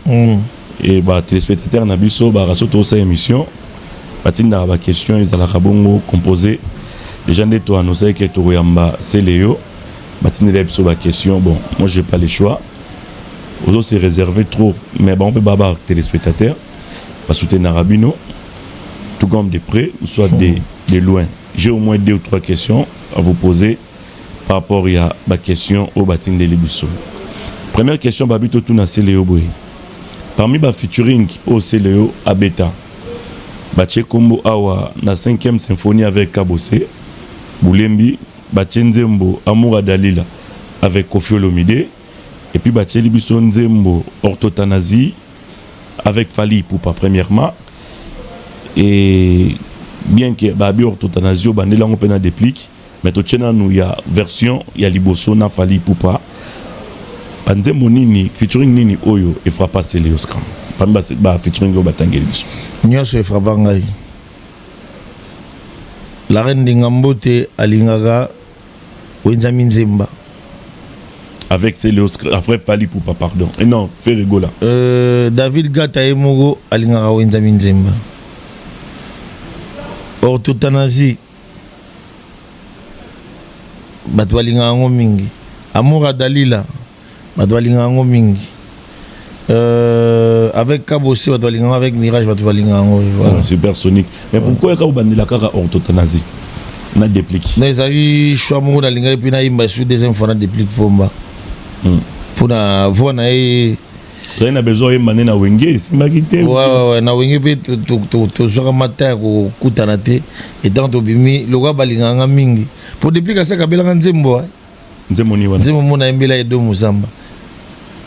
Et bah téléspectateurs Nabiso Barasso toute émission. Patin dans la question ils allaient bongo composer. Les gens de toi annoncé que Touyamba c'est Léo. Patin de la question. Bon, moi j'ai pas le choix. Aux autres, c'est réservé trop. Mais bon, on peut babar téléspectateurs. Parce que c'est Narabino. Tout comme de près, ou soit de loin. J'ai au moins 2 ou 3 questions à vous poser par rapport à ma question au bâtiment de l'Ebisso. Première question, Babito Tuna Céléo Boy. Parmi les featuring au Céléo à Beta, Bache Kombo Awa, na 5e symphonie avec Kabose, Boulembi, Bache Nzembo, Amoura Dalila avec Kofi Olomide. Et puis Bacheli Biso Nzembo orthothanasie avec Fali Poupa premièrement et bien que Babi orthothanasie au bandela on peut na déplique mais to tchena nous il y a version il y a liboso na Fali Poupa Nzembo nini featuring nini oyo et fera passer les Oscars pamba ba featuring au batangeli biso nyoso e fraba ngai la reine Dingambote alingaga Wenzami Nzemba avec Céléos après Fali Poupa pardon et non fait rigola David Gata Emogo alingaka Wenzami Nzemba orthothanasie bato balingaka ngo mingi Amoura Dalila bato balingaka ngo mingi avec Kabose bato balingaka avec Mirage bato balingaka ngo voilà Supersonique mais pourquoi ka bandila kaka orthothanasie na déplique na ezali choix moko nalingai mpe nayimba sur deuxième fois na déplique pomba mpona voix na ye na besoin yemba na wenge esimbaki te ouais na wenge mpe tozwaka mata ya kokutana te etant tobimi lokwa balingaka mingi po depuis kasi akabelaka nzembo nzembo mona yembela Edo Muzamba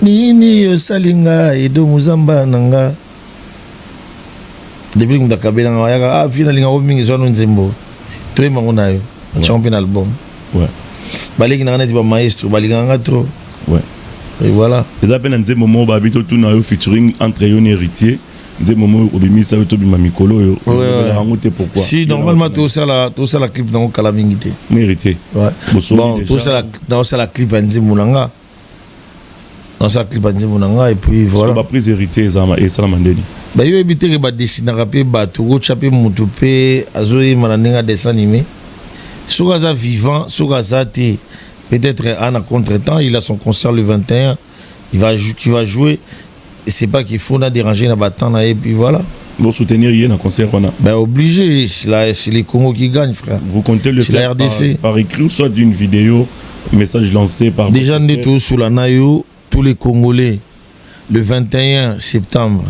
nini osalinga Edo Muzamba nanga depuis mutu akabelanga wayaka fina lingako mingi zwano nzembo toyemango na yo atyango mpe na album balingi nanga neti bamaestro balingaka trop Et voilà. Les appels à Nzembo Babito tout na yo featuring entre yon héritier. Nzembo obimisa yo to bima mikolo yo. Pourquoi? Si normalement tout ça la clip dans Kalamingité. Héritier. Ouais. Bon, tout ça la clip à Nzemulanga. Dans sa clip à Nzemulanga et puis voilà. Sur la prise héritier et Salamandeni. Bah yo éviter que ba dessiner rapé ba tout chapé mutupe azoyi mananenga dessin animé. Souraza vivant, Souraza té peut-être en contre-temps, il a son concert le 21, il va jouer et c'est pas qu'il faut déranger la bataille et puis voilà. Vous soutenir hier dans concert on a. Ben obligé, c'est les Congo qui gagnent frère. Vous comptez le faire la RDC par écrit ou soit d'une vidéo, message lancé par déjà on est tous sous la Nayo, tous les Congolais le 21 septembre.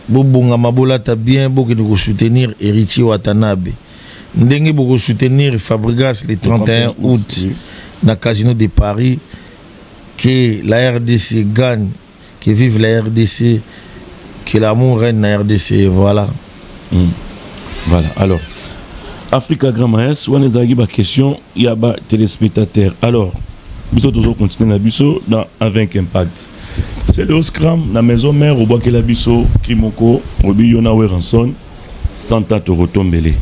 Bobonga Mabola ta bien beaucoup de soutenir Héritier Watanabe. Ndenge beaucoup soutenir Fabregas le 31 août dans le Casino de Paris, que la RDC gagne, que vive la RDC, que l'amour règne dans la RDC, voilà. Voilà, alors, Africa Grand Maes, on a une question, il y a des téléspectateurs. Alors, nous allons toujours continuer la biso dans Avec Impact. C'est le Scram, la maison mère, au bois que la biso, Krimoko, au Biyona Ranson, Santa Torotombele.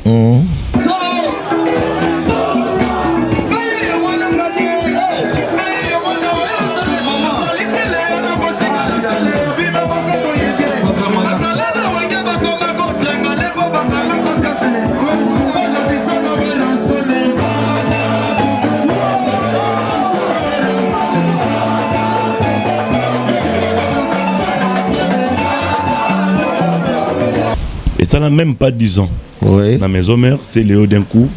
Et ça n'a même pas 10 ans. Oui. La maison mère, c'est Léo d'un coup.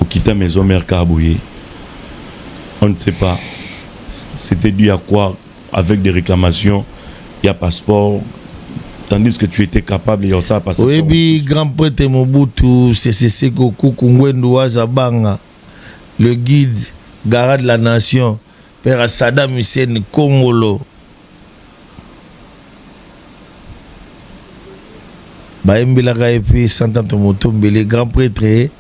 Ou quitter la maison mère Carbouillé. On ne sait pas. C'était dû à quoi? Avec des réclamations, il y a passeport. Tandis que tu étais capable, il y a ça passeport. Oui, puis grand prêtre Mobutu, CCC Goku Kungwendu Zabanga, le guide, garant de la nation, Père Saddam Hussein Kongolo. Baembilaka et puis Santante Motombele, grand prêtre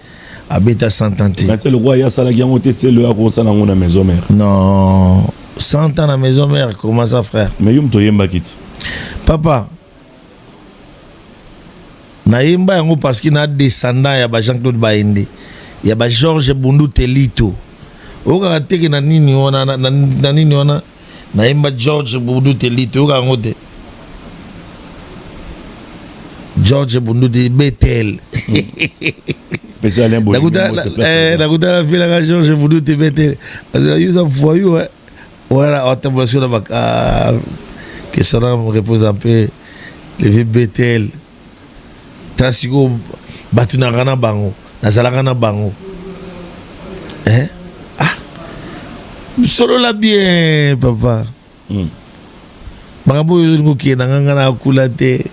Abeta Santante. C'est le roi, il y a ça, c'est le roi, ça, dans la maison mère. Non, 100 ans dans la maison mère, comment ça, frère? Mais il y a un kit. Papa, naïmba yango parce qu'il y a des descendants, il y a Jean-Claude Baïndé, il y a Georges Bundu Telito. Au cas où na nini ona, naïmba Georges Bundu Telito, au cas où George Bundu de Bethel. Nakuta la fille la George Bundu de Bethel. Ils ont voyou, voilà, en témoignage que ça me repose un peu. Le vieux Bethel. Tasiko Batunagana Bango, Nazalagana Bango. Hein? Ah, solo la bien, papa. Marabo yungu ki nangana kulate.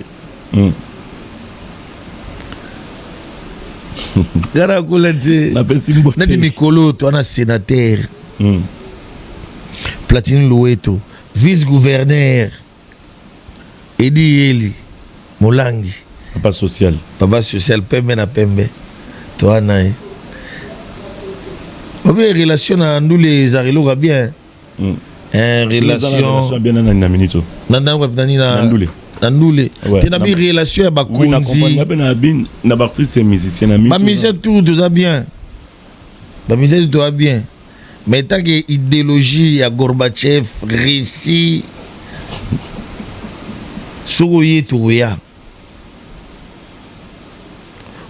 Gara kulate. Nadi Mikolo, toi na sénateur. Platine Loueto, vice-gouverneur. Edi Eli, Molangi. Papa social. Papa social, pembe na pembe. Toi na. Obe relation na ndule Zarilo bien. Relation bien na minito. Nanda kwa pitani na ndule. Nandule. Tena bi relation ya bakonzi. Na artiste et musicien na ba musicien tout ça bien. Ba musicien tout va bien. Mais tant que idéologie ya Gorbatchev réussi Sogoye Touya.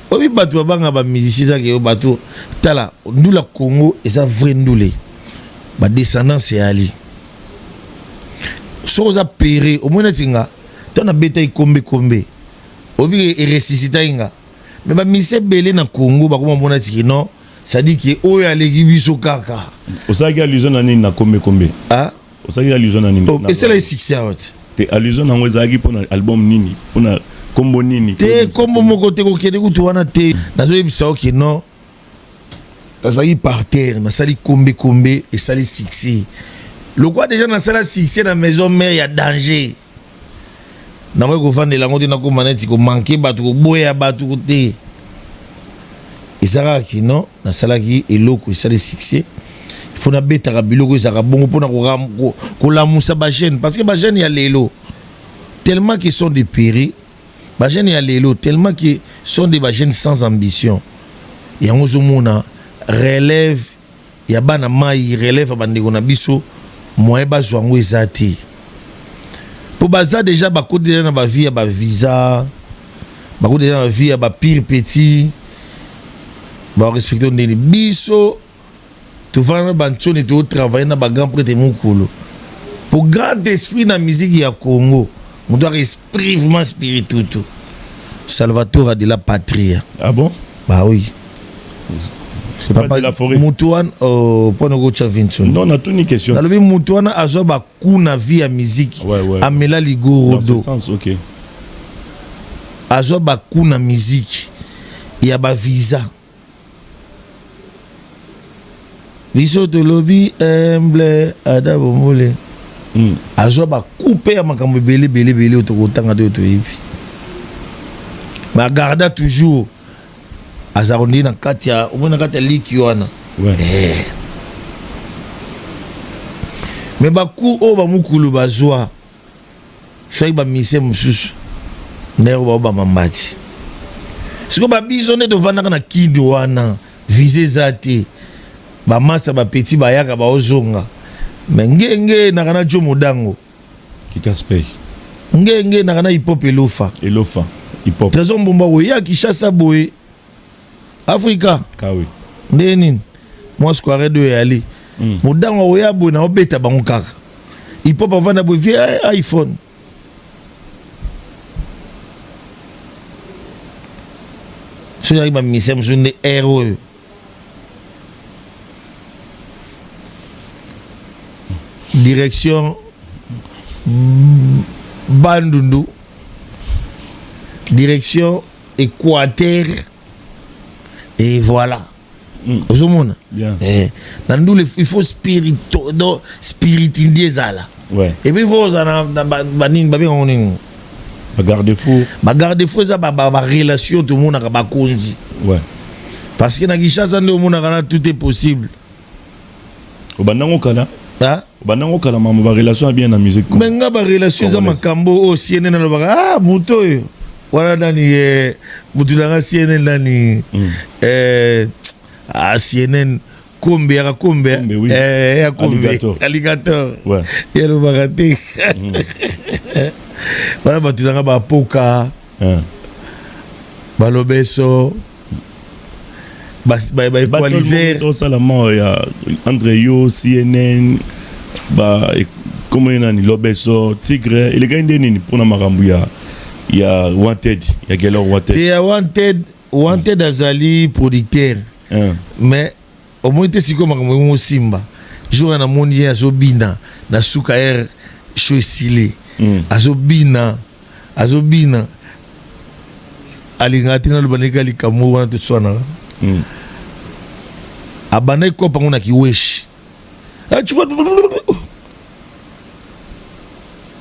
Obi batu babanga ba musicien ke batu tala ndula Congo et ça vrai ndule. Ba descendant c'est Ali. Soza péré au moins tinga ton a beta kombe obi e ressuscita inga. Mais ba musicien belé na Congo ba kuma mona tiki non, ça dit que oya legi biso kaka. Osaki allusion na nini na kombe. Ah, osaki allusion na nini. Et c'est le succès out. Te allusion na ngwezaki pour album nini, pour kombo nini. Te kombo moko te ko kede kutu wana te. Nazo yebisa ok non. Nazali par terre, nasali kombe et sali succès. Le quoi déjà na sala succès na maison mère ya danger. Na ko vendre la ngoti na ko maneti ko manquer batu ko boya batu ko te. Isara ki non, na sala ki eloko sali succès. faut na betaka biloko ezaka bongo pona ko lamusa ba jeune parce que ba jeune ya lelo tellement qu'ils sont dépéris ba jeune ya lelo tellement qu'ils sont des jeunes sans ambition yango zomona relève ya bana mai relève bandeko na biso moyen bazwa ngo ezati pour baza déjà bakode déjà na ba vie ya ba visa bakode déjà na vie ya ba pire petit ba respecter ndeni biso tu vas na bantsoni tu travailler na ba grand prêtre mukulu pour grand esprit na musique ya Congo on doit esprit vraiment spirituel tout Salvatore de la patrie. Ah bon? Bah oui. C'est pas de la forêt. Moutouane pour nous gocha Vincent. Non, on a toute une question. Dans le Moutouane a joué ba kuna vie à musique. Ouais. Amela Ligoro. Dans ce sens, OK. A joué ba kuna musique. Il y a ba visa. Biso to lobby humble adabo mole. A joué ba couper makambo belé otokotanga to yipi. Mais garda toujours azarondi na katia omona katia liki wana mais baku o ba mukulu bazwa sai ba mise mususu ndero ba mambati siko ba biso ne to vanda na kindi wana viser zate ba master ba petit ba yaka ba ozonga mais ngenge na kana jo modango kikaspey ngenge na kana hip-hop elofa hip-hop. Trésor Mbomba oya Kishasa boye Afrika. Kawi. Ndeni. Moi square de yali. Mudango oya boye na obeta bango kaka. Hip-hop avant na boye via iPhone. So yari ba misem sunde héros. Direction Bandundu. Direction Équateur et voilà. Ozomona. Bien. Il faut spiritualiser ça là. Ouais. Et puis il faut ça garde-fou ça ba relation tout le monde ba konzi. Ouais. Parce que na Kinshasa tout est possible. Obanango kala. Ah? Obanango kala ma relation bien na musique. Mais nga ba relation za makambo o CNN na ba muto yo. Voilà nani mutulanga CNN nani CNN kombe ya kombe ya kombe alligator ouais yelo bagate voilà batulanga ba poka balobeso ba equaliser tout ça la mort ya entre yo CNN ba comment nani lobeso tigre il gagne nini pour na makambu ya Wanted, il y a quel Wanted. Il y a Wanted azali producteur. Mais au moins c'est comme un Simba. Jour na moni azobina na suka air choisile. Azobina alingati na lubaneka likamu wana tswana. Abana ko pango na kiweshi. Tu vois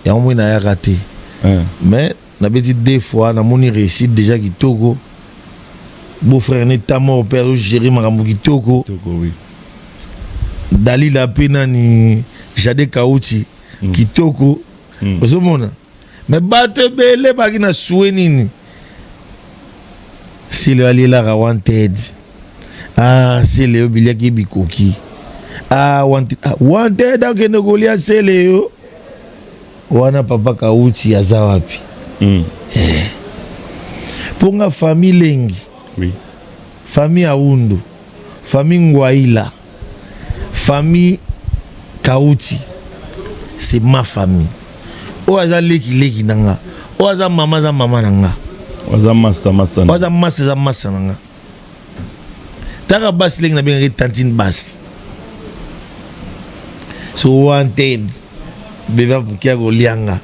ya au moins na ya raté. Mais na beti deux fois na moni réussite déjà kitoko beau-frère n'est mort père gérer makambo kitoko oui Dali la pena ni Jade Kauti kitoko ozomona mais batte belé baki na soué nini c'est le ali la Wanted c'est le bilia ki bikoki Wanted akende golia c'est le wana papa Kauti azawapi pour nga famille lengi oui famille Aundu famille Ngwaila famille Kauti c'est ma famille oaza leki nanga oaza mama nanga oaza master nanga taka bas lengi na benga tantine bas so Wanted beba bukia go lianga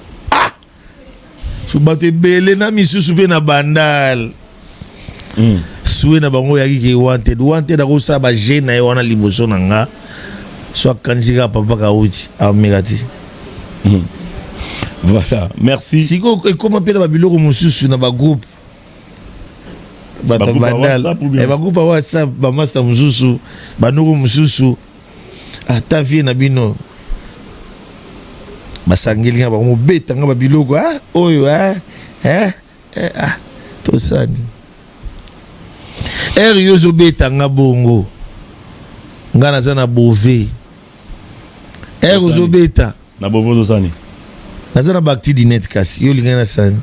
Subate bele na misusu pe na bandal. Soué na bango yaki ke Wanted ako sa ba jeune na wana liboso nanga. So kanjika papa Kauti amigati. Voilà, merci. Siko comment pe na babiloko mususu na ba groupe. Bata bandal. E ba groupe WhatsApp ba master mususu, ba nuko mususu. ata vie na bino basangeli nga bango beta nga babiloko oyo tosani yozo beta nga bongo nga naza na bove ozo beta na bovo tosani naza na bakti dinet kasi yo linga na sani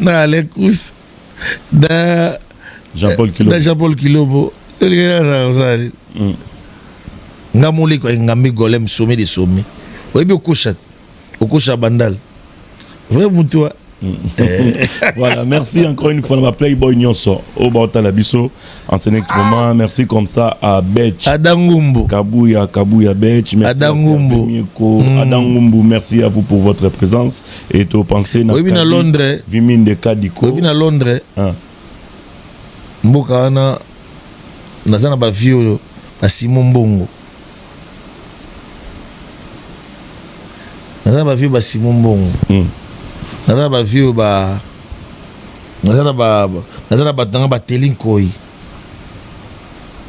na Alekus na Jean-Paul Kilobo yo linga na sani nga moleko ngambi golem sommet de sommet oyebi okosha bandal vrai mutua. Voilà, merci encore une fois à Playboy Nyonso au Bauta Labiso en ce moment. Merci comme ça à Betch Adangumbu Kabuya Betch. Merci Adangumbu, merci à vous pour votre présence et to penser na Londres Vimine de Kadiko. Oui, na Londres. Mboka na nazana ba vieux ba Simon Mbongo. Nazana ba vieux ba Simon Mbongo. Nazana ba vieux ba tanga ba Telinkoi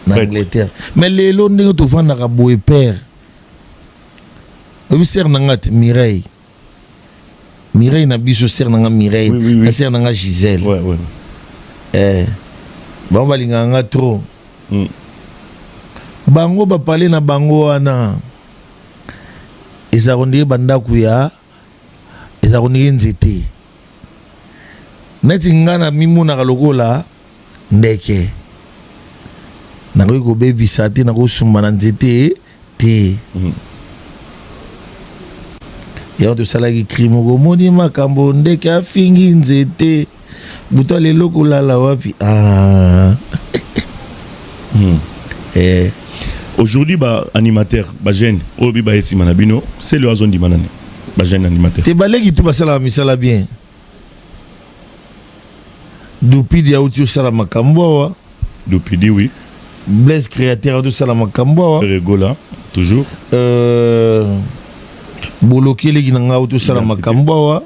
na Angleterre. Mais les Londres to vanda ka boy père. Obi ser nangat Mireille na biso ser nanga Mireille, na ser nanga Gisèle. Ouais. Bon balinga nga trop. Bango ba parler na bango wana. Ezarondire bandaku ya ezarondire nzete. Neti nga na mimuna kalokola ndeke. Na ko baby sate na ko sumba na nzete te. Ya to salaki crime ko moni makambo ndeke afingi nzete. Buta lelo kolala wapi Aujourd'hui animateur jeune obi ba esi manabino c'est le azon di manane ba jeune animateur te baleki tout basala misala bien depuis dia uti sala makambo depuis di oui Blaise créateur de sala makambo c'est rigola toujours bolokeli kinanga uti sala makambo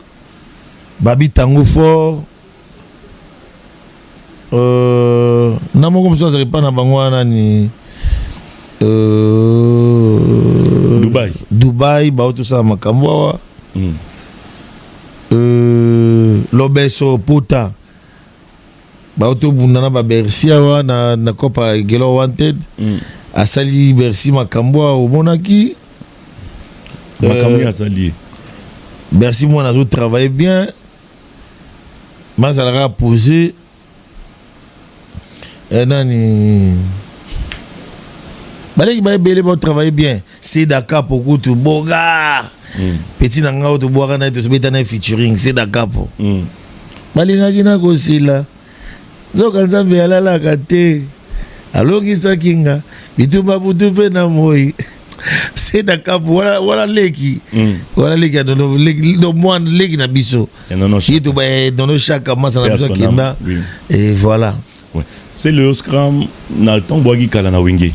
babi tango fort na moko msoza pas na bangwana ni Dubai ba tout ça makambo Lobeso Puta ba to bundana ba Bercia wa na Copa Gelo Wanted asali Bercy makambo au monaki asali Bercy moi nazo travailler bien mais ça l'a posé nani baleki ba belé ba travailler bien c'est Dakar pour tout boga petit nanga to boga na to beta na featuring c'est Dakar pour balinga kina ko sila zoka nzambe alala kate alongi sakinga bituma butu pe na moi c'est Dakar wala leki dono leki do moi leki na biso yitu ba dono chaque masa na biso kinda et voilà. C'est le Scrum na ton boagi kala na wingi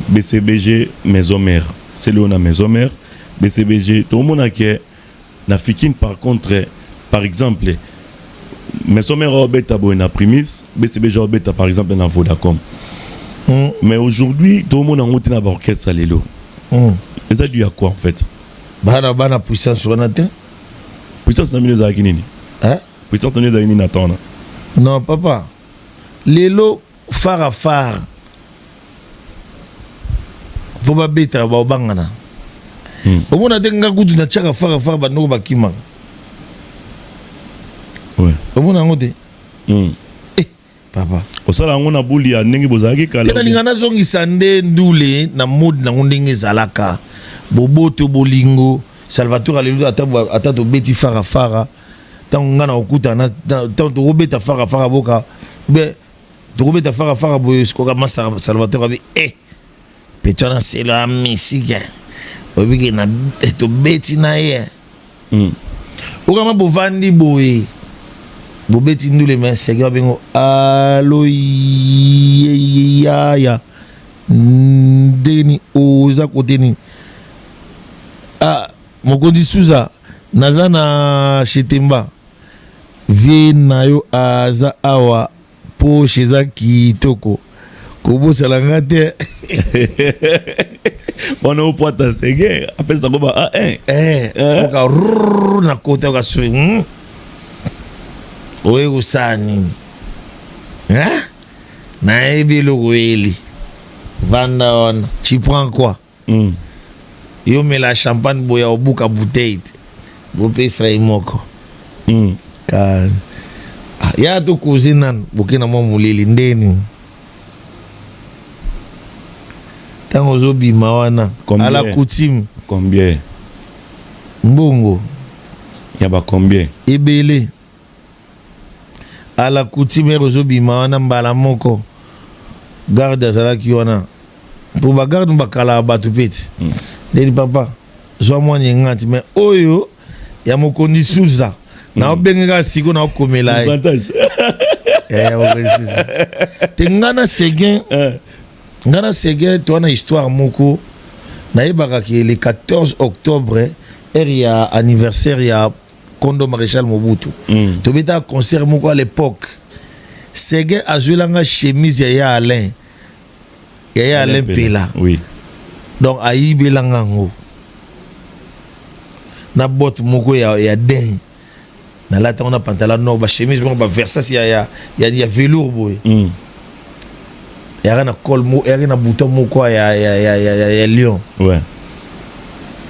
BCBG maison mère c'est le na maison mère BCBG tout le monde a qui na fikine par contre par exemple maison mère obeta na primis BCBG obeta par exemple na Vodacom mais aujourd'hui tout le monde a monté na orchestre lelo et ça dû à quoi en fait bana puissance wana te puissance na mineza kinini puissance na mineza kinini natona non papa lelo fara po ba beta ba bangana omona te nga kutu na chaka fara banoko bakima omona ngote papa osala ngo na buli ya ndenge bozalaki kala tena lingana zongisa nde ndule na mode na ndenge zalaka boboto bolingo Salvatore alelo ata to beti fara tango ngana okuta na tango to beta fara boka be to beta fara boyo skoka masa Salvatore abi petona c'est la musique obiki na to beti na ye okama bovandi boye bobeti ndule mais sega bengo alo ya ndeni oza koteni mokondi suza naza na Chetemba vie na yo aza awa po sheza kitoko Kobo salanga te. On a au point à Ségué. Après ça, on va On a na côté on a suivi. Oye usani. Hein? Na ebi lo weli. Vanda on. Tu prends quoi? Yo mets la champagne boya au bouc à bouteille. Vous payez ça moko. Car ya to cousine bokina mo mulili ndeni. Tango zobi mawana à la coutume. Combien? Mbongo. Yaba combien? Ebele. À la coutume zobi mawana mbala moko. Garde azala ki wana. Pour ba garde mbakala batu peti. Dedi papa, zo mo nyangati mais oyo ya mokondi suza. Na obenga siko na okomela. Pourcentage. Tengana Séguin. Ngana Séguin, tu as une histoire moko. Naïbaka qui le 14 octobre, il y a anniversaire, il y a Kondo Maréchal Mobutu. Tu as un concert moko à l'époque. Séguin a joué la chemise Yaya Alain. Yaya Alain Pela. Oui. Donc aïbe langango. Na botte moko ya den. Na la on a pantalon noir, ba chemise bon ba Versace ya velours boy. Il y a un col, il y a un bouton moko ya lion. Ouais.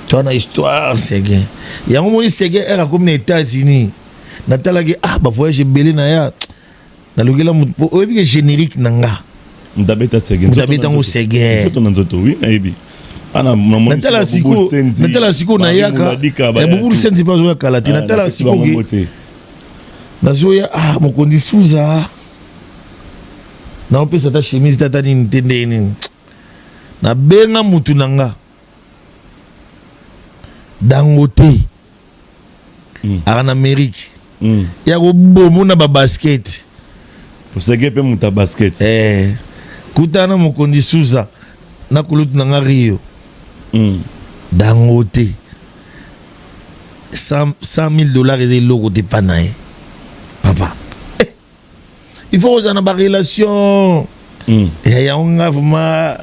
Tu as une histoire Séguin. Il y a un moment Séguin era comme les États-Unis. Natala ki ba voyage belé na ya. Na lugela o bi générique nanga. Ndabeta Séguin. Ndabeta ngo Séguin. Foto nanzoto oui na yebi. Ana maman natala siko na yaka. Ya bubu senzi pas zo kala ti natala siko ki. Nazoya mokondi suza. Na opesa ta chemise tata ni ntende ni. Na benga mutu nanga. Dangote. En Amérique. Ya ko bomo na ba basket. Pour Séguin pe muta basket. Kutana mokondi suza na kulutu nanga Rio. Dangote. $100,000 et logo de panaye. Papa. Il faut que nous ayons des relations. Il y a un vraiment.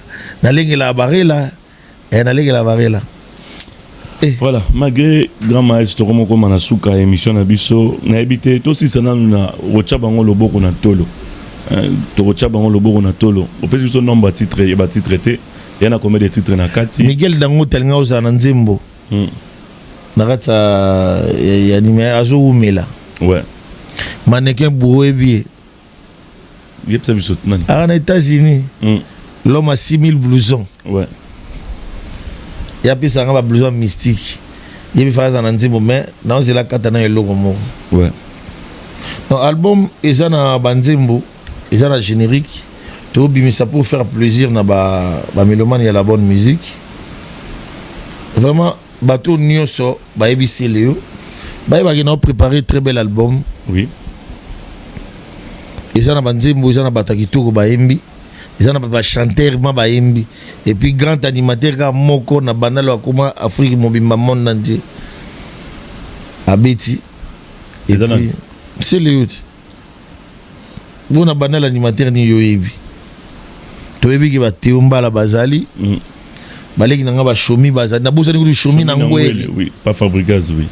Voilà, malgré grand maestro comme on a souka émission na biso, na habité to si ça na rocha bango loboko na tolo. To rocha bango loboko na tolo. Au plus son nombre de titres et ba titres traité, il y en a combien de titres na kati. Miguel Dango telinga oza na nzembo. Na kata ya nimé azo umela. Ouais. Mannequin Bouébié. Il y a ça biso nani. En États-Unis. L'homme a 6,000 blousons. Ouais. Il y a plus un blouson mystique. Il y a plus un anzimbo mais non c'est la katana et logo mo. Ouais. Donc album ils ont un banzimbo, ils ont un générique. Tout bimisa pour faire plaisir na ba mélomane il y a la bonne musique. Vraiment bateau nyoso ba ebisi leo. Ba ils ont préparé très bel album. Oui. Ils ont un banzimbo, ils ont un batakitoko ba embi. Ils ont un chanteur ba embi. Et puis grand animateur comme Moko na banalo akuma Afrique mobimba monde entier. Abeti. Et puis c'est le bon na banal animateur ni yoyebi. Toyebi ki ba Teomba la bazali. Baleki nanga ba shomi bazali. Na bosa ni shomi na ngwele. Oui, pas Fabricaz oui.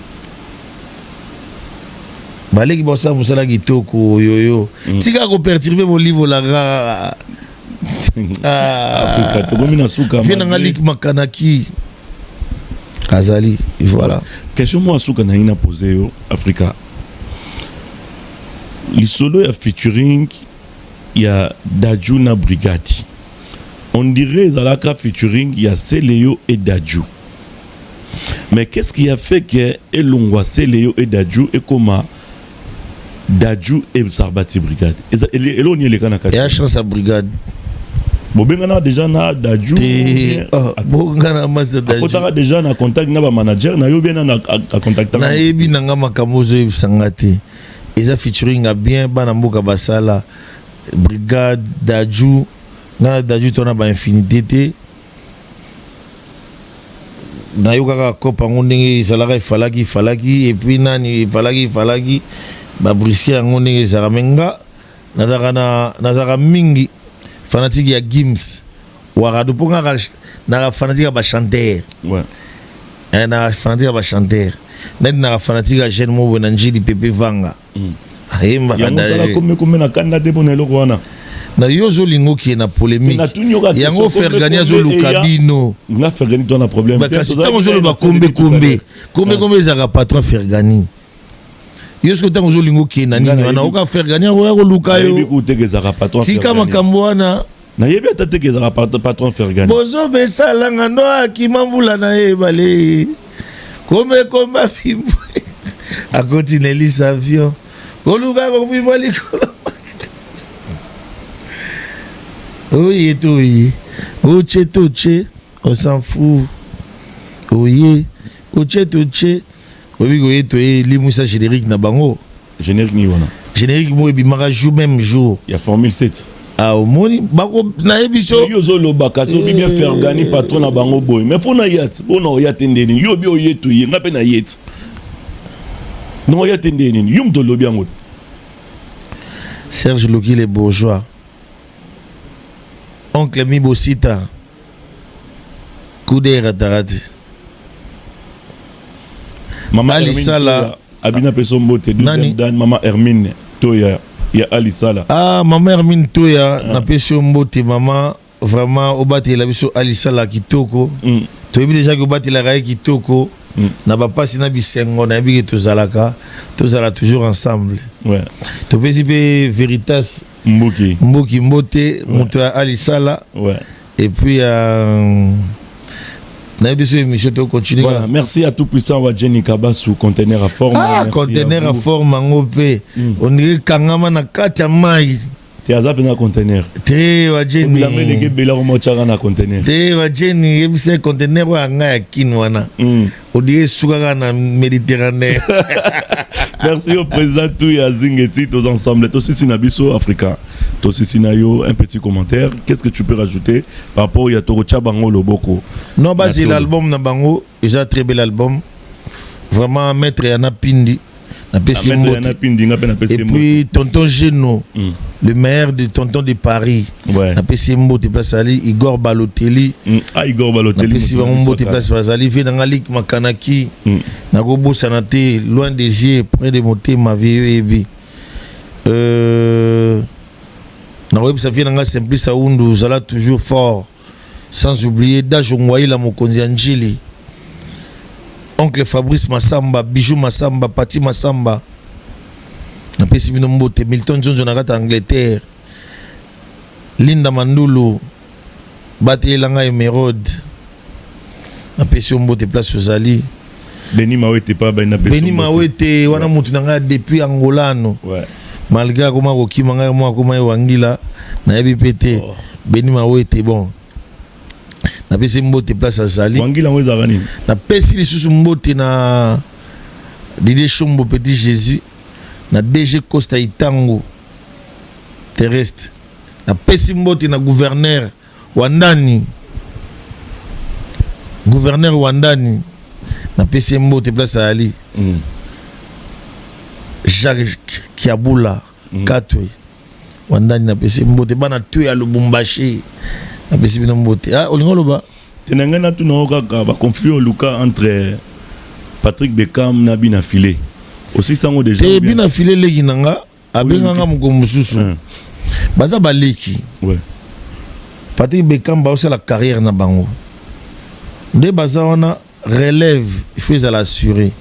Baleki bosa musala kitoko yoyo. Tika ko perturber mon livre la Afrika to gomina suka. Vient ngalik makanaki. Azali, voilà. Question moi suka na ina posé yo Afrika. Les solo ya featuring il y a Dadju na Brigade. On dirait Zalaka featuring il y a Seléo et Dadju. Mais qu'est-ce qui a fait que Elongwa Seléo et Dadju et comment Dadju et Sarbati Brigade. Et l'on y est les canacas. Il y a chance à Brigade. Bobengana déjà na Dadju. Bobengana mas Dadju. Kotara déjà na contact na ba manager na yo bien na contact. Na yebi nanga makamozo sangati. Ils ont featuring à bien banamboka basala Brigade Dadju. Na Dadju tona ba infinité. Na yo kaka kopa ngondenge salaka falaki et puis nani falaki ba brisker ngondenge zaramenga nazaka mingi fanatique ya Gims Warado pour na fanatique ya chanteur ouais na fanatique ya chanteur na fanatique ya jeune mo na njili Pepe Vanga ayemba kada comme na kanda te pour eloko wana na yozo lingo ki na polémique yango faire gagner zo lukabino nga faire gagner ton problème parce que tant zo ba kombe za patron faire gagner yosko tant zo lingo ki na nini wana oka faire gagner ko lukayo écoute que za patron tika makambo wana na yebi atate que za patron faire gagner bozo besala ngano akimambula na ebale kombe fimbo a continuer les avions koluka ko fimbo likolo. Oui, oui. Oche, on s'en fout. Oui, oche. Oui, limoussa générique na bango. Générique ni wana. Générique mo ebimaka jour même jour. Il y a Formule 7. Ah, au moni bako na ebiso. Yo zo lo bakaso bien faire gagner patron na bango boy. Mais faut na yat, on yat ndeni. Yo bi oyetu ye, ngape na yet. Non yat ndeni. Yum to lo bien ngot. Serge Loki les bourgeois. Oncle Mibosita Koudera Tarati Maman Alisala Abina Pesombote deuxième dan Maman Hermine Toya ya Alisala. Ah Maman Hermine Toya na Pesombote maman vraiment obati la biso Alisala kitoko to yebi déjà que obati la raye kitoko na papa sina bisengo na yebi que tozalaka tozala toujours ensemble. Ouais. To pesi pe Veritas Mboki Mbote Muto Alisala. Ouais. Et puis voilà, merci à tout puissant wa Jenny Kabasu conteneur à forme. Ah, conteneur à forme ngopé. On dirait kangama na kati ya mai. Te azap na conteneur. Te wa Jenny. La mele ke bela ko mochara na conteneur. Te wa Jenny, ebise conteneur wa nga ya kinwana. On dirait suka na Méditerranée. Merci au président Touya Zingeti, tous ensemble. Tous ici Nabiso Africa. Tous ici Nayo, un petit commentaire. Qu'est-ce que tu peux rajouter par rapport à Toro Chabango Loboko? Non, bah c'est l'album Nabango. C'est un très bel album. Vraiment, Maître Yana Pindi. Et puis Tonton Geno, le maire de Tonton de Paris. Ouais. Igor Balotelli. Ah, Igor Balotelli. Venangalik Makanaki. Nagobo Sanate, loin des yeux, près de monter ma vieille. Nagobo Safia Nanga Simplice Aoundou, Zala toujours fort. Sans oublier Dajongwaï la Mokonzi Anjili. Oncle Fabrice Massamba, Bijou Massamba, Pati Massamba. Napesi bino mbote Milton Johnson nakata Angleterre. Linda Mandulu, Bati Elanga Emerode. Napesi mbote place Ozali. Beni Mawete pas ben napesi. Beni Mawete wana mutu nanga depuis Angolano. Ouais. Malgré comment kokima nga moi comment wangila na yebi pété. Beni Mawete bon. Na pesi mbote place Azali. Wangila weza gani? Na pesi lisusu mbote na Didier Chombo Petit Jésus. Na DG Costa Itango terrestre. Na pesi mbote na gouverneur Wandani. Gouverneur Wandani. Na pesi mbote place Azali. Jacques Kiabula Katwe. Wandani na pesi mbote bana tu ya Lubumbashi. Ah, Olingoloba. Tenangana tu na oka ba conflit Luka entre Patrick Beckham na Bina Filé. Aussi sango déjà. Te Bina Filé leki nanga abenganga mukomususu. Baza baleki. Ouais. Patrick Beckham ba aussi la carrière na bango. Nde baza wana relève, il faut l'assurer.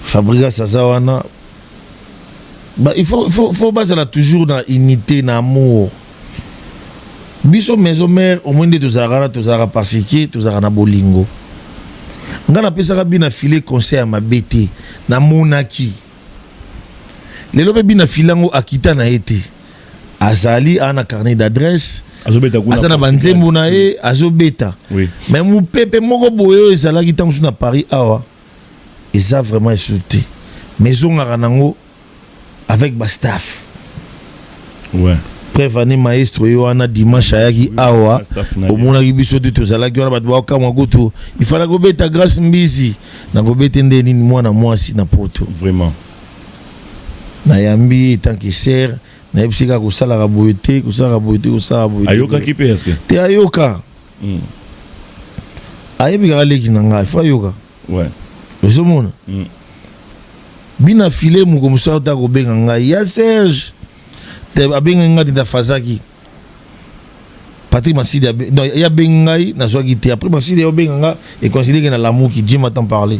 Fabrice Sazawana. Bah, il faut baser là toujours dans unité, dans amour. Biso maison mère au moins de tozara parce que tozara na bolingo. Ngana pesa bina filer conseil à ma bête na monaki. Lelo be bina filango akita na été. Azali ana carnet d'adresse. Azana banzembo na e azobeta. Oui. Mais mon pépé moko boyo ezala kitango na Paris awa. Eza vraiment insulté. Maison ngaranango avec ba staff. Ouais. Prévani maestro yo ana dimanche ayaki awa au mona kibiso de tozalaki wana bato ba kamwa goto il fallait go beta grâce mbizi na go beta ndeni ni mwana mwasi na poto vraiment na yambi tant que sert na epsika kusala raboyete ayoka ki pe est-ce que te ayoka ayebi ka leki na ngai fa yoka ouais osomona bina file muko musala ta ko benga ngai ya Serge te abenga ngai ta fazaki Patrick Massidi non ya benga ngai na zwaki te après Massidi yo benga ngai et considéré que na l'amour qui Dieu m'entend parler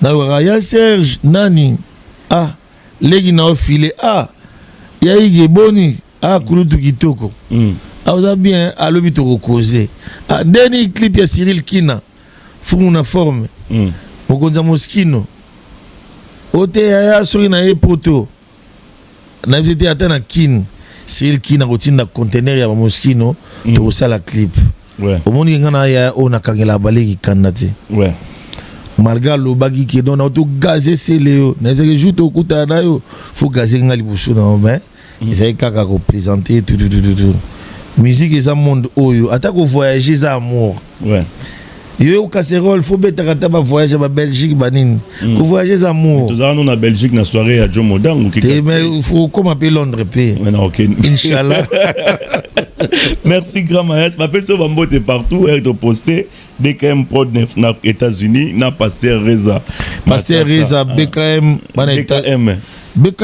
na ya Serge nani leki na file ya ige boni kulutu kitoko oza bien alobi toko koze ndeni clip ya Cyril Kina fumu na forme mokonza moskino ote ya soki na ye poto na visite ata na kin Cyril Kina kotinda conteneur ya moskino tokosala clip omoni ngana ya ona kangela baleki kanda te malgré lobaki ke don auto gazé seleo na ezeke joute okuta na yo faut gazer ngali busu na mais ezali kaka ko présenter tout musique eza monde oyo ata ko voyager za amour yo casserole faut betaka ta ba voyager ba Belgique banine ko voyager za amour tous allons na Belgique na soirée à Joe Modang ou qui mais faut comme appeler Londres pe OK inchallah. Merci grand maître ma personne va monter partout et te poster DKM prod na États-Unis na Pasteur Reza BKM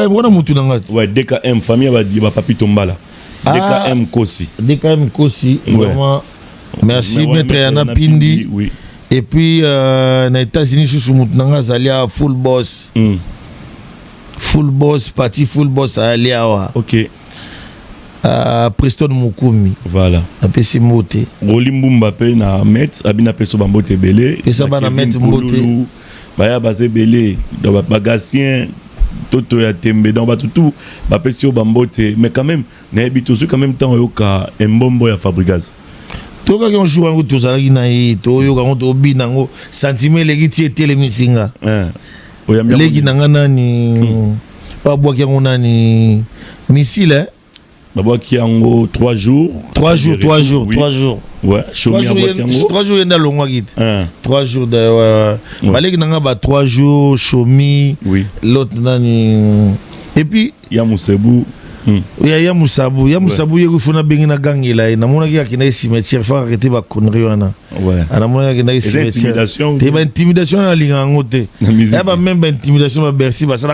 wana mutu na ngati ouais DKM famille ba papi tombala DKM Kosi vraiment merci maître Yana Pindi oui. Et puis na États-Unis sous mutu na ngati zalia full boss parti full boss alia wa OK Preston Mukumi voilà apesi mote Rolim Mbappé na Metz abina peso bambote belé pesa bana Metz mbote baya basé belé dans bagasien toto ya tembe dans batutu bapesi o bambote mais quand même na habito quand même temps yoka embombo ya Fabregas toka ki on joue en route tozalaki na ye to yoka on to binango sentiment leki ti etele misinga leki nanga nani babwaki yango nani missile Baba qui en 3 jours. 3 jours. Ouais, 3 jours yenda longwa git. 3 jours de baleki nanga ba 3 jours Chomi. Oui. L'autre nani et puis ya Musabu. Ya Musabu ye funa bengi na gangela na mona ki akina cimetière fa arrêter ba connerie wana. Ouais. Ana mona ki na cimetière. Te ba intimidation na linga ngote. Ya ba même ba intimidation ba Bercy ba sala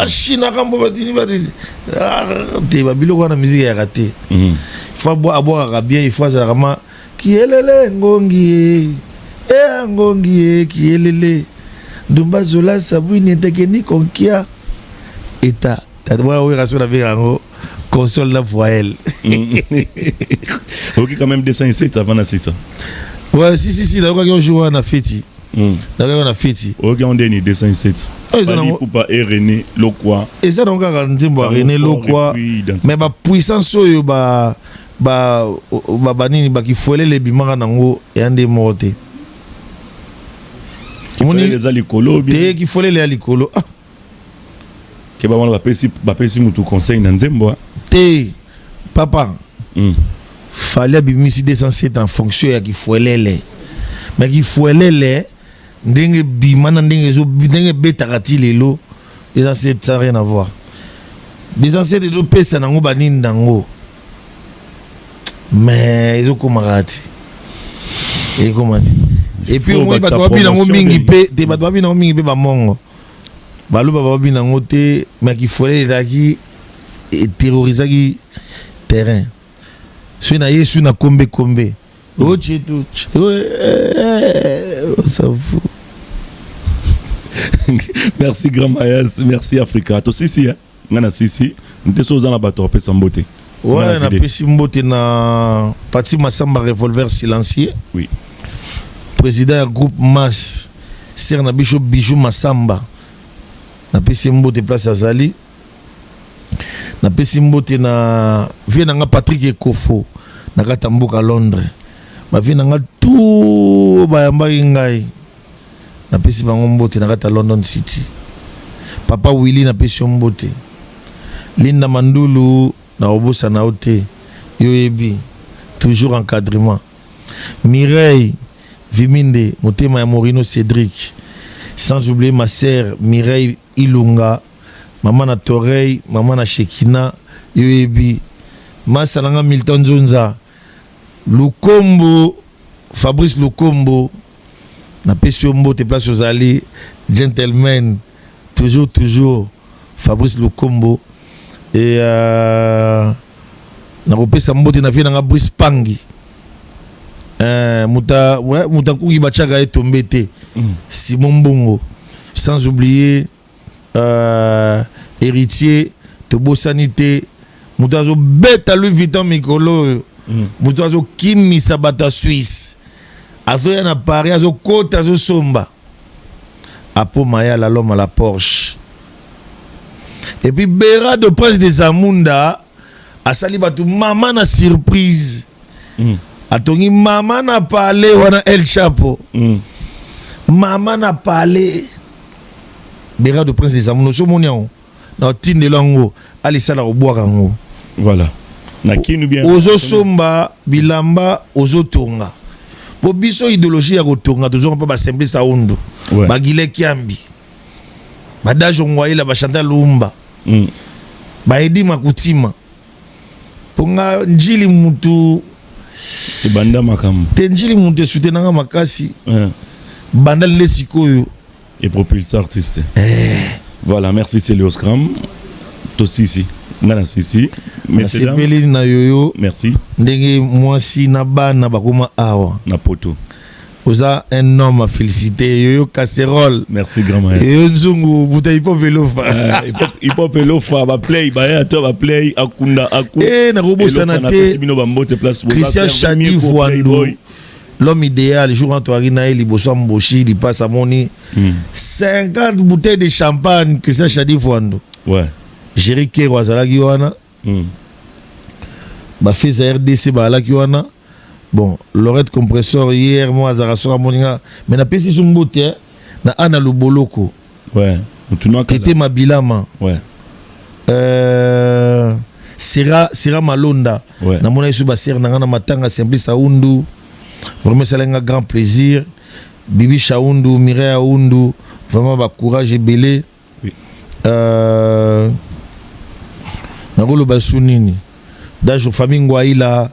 China kambo ba dini ba te ba biloko na musique ya raté. Faut boire bien il faut ça vraiment qui elele ngongi ngongi qui elele Dumba Zola Sabouine technique konkia eta ta doit oui rassurer avec un console la voile. OK quand même 207 avant 600. Ouais si d'accord qu'on joue na feti. D'accord na feti. OK on donne 207. Fali Poupa et René Lokwa. Et ça donc quand Nzimbo René Lokwa mais ba puissance oyo ba banini ba ki foele le bimaka nango yande morte. Moni les alikolo bien. Te ki foele le alikolo. Que ba pesi mutu conseil na Nzembo. Te papa. Fallait bimisi 207 en fonction ya ki foele le. Mais ki foele le ndenge bimana ndenge betakati lelo. Les ancêtres ça rien à voir. Les ancêtres de pesa nango banini nango. Mais ils ont commencé. Et comment dire? Et puis au moins ba doit bien mingi pe te ba doit bien mingi pe ba mongo. Ba lo ba bien ngote mais qu'il faut les aki et terroriser qui terrain. Soit na yesu na kombe. Oh chetou. Ça vous. Merci grand Mayas, merci Africa. To sisi ngana sisi. Nteso za na bato pe sambote. Ouais, na pesi mbote na Pati Massamba revolver silencieux. Oui. Président du groupe Mass, Ser na Bijou Massamba. Na pesi mbote place Azali. Na pesi mbote na vie na Patrick Ekofo na Katamboka Londres. Ma vie na tout ba yamba ngai. Na pesi bango mbote na Kata London City. Papa Willy na pesi mbote. Linda Mandulu na obosa na ote yoebi toujours encadrement. Mireille Viminde motema ya Morino Cédric, sans oublier ma sœur Mireille Ilunga maman na Torey, maman na Shekina, yoyebi. Masalanga Milton Zonza, Lukombo, Fabrice Lukombo, na Pesiombo, te place aux alliés, gentleman, toujours, Fabrice Lukombo, et na kopesa mbote na vie na Brice Pangi. Muta kuki bachaka etombete Simon Bongo, sans oublier héritier Tobo Sanité, Moutazo bête à Louis Vuitton Mikolo, Moutazo Kimi Sabata Suisse, Azo yana Paris, Azo Côte, Azo Somba, Apo Maya la l'homme à la Porsche. Et puis Béra de Prince des Amunda, Asali Batou maman na surprise. Atongi maman na parlé wana El Chapo. Maman na parlé. Béra de Prince des Amunda, so moniao. Na tinde lango, alisa la oboa kango. Voilà. Na kinu bien. Ozo somba bilamba ozo tonga. Po biso idéologie ya kotonga toujours pas ba simple sa ondo. Bagile kiambi. Badajo ngwaila ba Chantal Lumba. Ba Edi Makutima. Ponga njili mutu banda makambo. Te njili mutu soutenanga makasi. Banda le sikoyo et propulseur artiste. Voilà, merci c'est Léo Scram. Toi ici. Nana Sisi. Merci na yoyo. Merci. Ndenge mwasi na bana bakoma awa. Na poto. Oza un homme à féliciter. Yoyo casserole. Merci grand maître. Et Nzungu bouteille pop velofa. Il pop velofa ba play ba toi ba play akunda aku. Eh na robo sanate. Christian Chadi Voando. L'homme idéal, jour en Toarina, il bosse en Boshi, il passe à Moni. 50 bouteilles de champagne, Christian Chadi Voando. Ouais. Jerry Kero Azalaki wana. Ba fils RDC ba alaki wana. Bon, Lorette compresseur hier moi Azaraso a moninga, mais na pesi sumbote na ana luboloko. Ouais. Tete Mabilama. Ouais. Sera Malonda. Ouais. Na mona isu ba ser na ngana matanga Simplice Aundu. Vraiment c'est un grand plaisir. Bibi Chaoundu, Mireille Aoundu, vraiment ba courage et belé. Oui. Nagolo basunini. Dajo famille Ngwaila,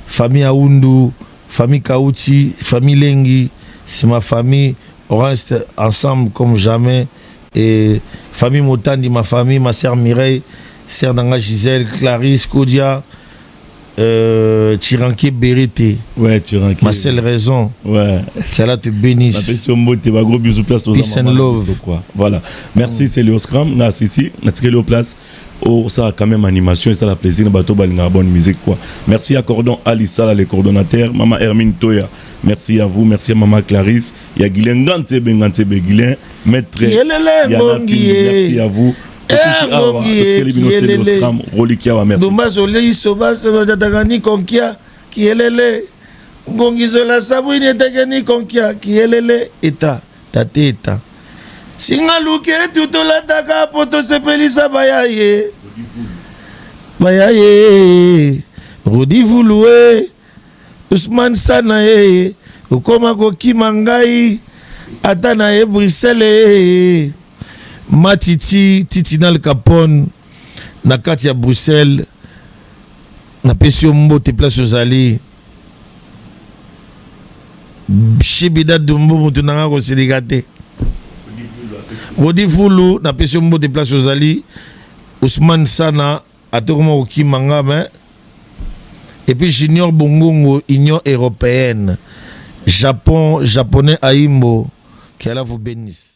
famille Aoundu, famille Kauti, famille Lengi, c'est ma famille. On reste ensemble comme jamais. Et famille Motandi, ma famille, ma sœur Mireille, sœur Nanga Gisèle, Clarisse, Kodia, Tiranké Berete. Ouais, Tiranké. Ma seule raison. Ouais. Qu'Allah te bénisse. Peace and love. Voilà. Merci, c'est Léo Scram. Là, ici, on place. Oh, ça a quand même animation et ça a plaisir. Bateau balinga bonne musique quoi. Merci à Cordon Alissa, les coordonnateurs. Maman Hermine Toya. Merci à vous. Merci à Maman Clarisse. Il y a Guilain Gante Guilain. Maître. Merci à vous. Merci. Dombazoli Sobas Tatagani Konkia qui elele. Gongizola Sabouine Tagani Konkia qui elele. Eta. Tate eta. Singa luke tutola taka poto sepelisa bayaye. Bayaye. Rudi Vouloué. Ousmane Sanaye. Ukoma koki mangai. Atana Bruxelles. Matiti Titinal Capone. Nakati à Bruxelles. Na pesio mbote place aux alliés. Shibida Dumbo Moutunanga ko sédicate. Rodi Foulou, na pesio mbote place aux alliés. Ousmane Sana, Atokoma Oki Mangame. Et puis Junior Bongongo, Union Européenne. Japonais Aimbo. Qu'Allah vous bénisse.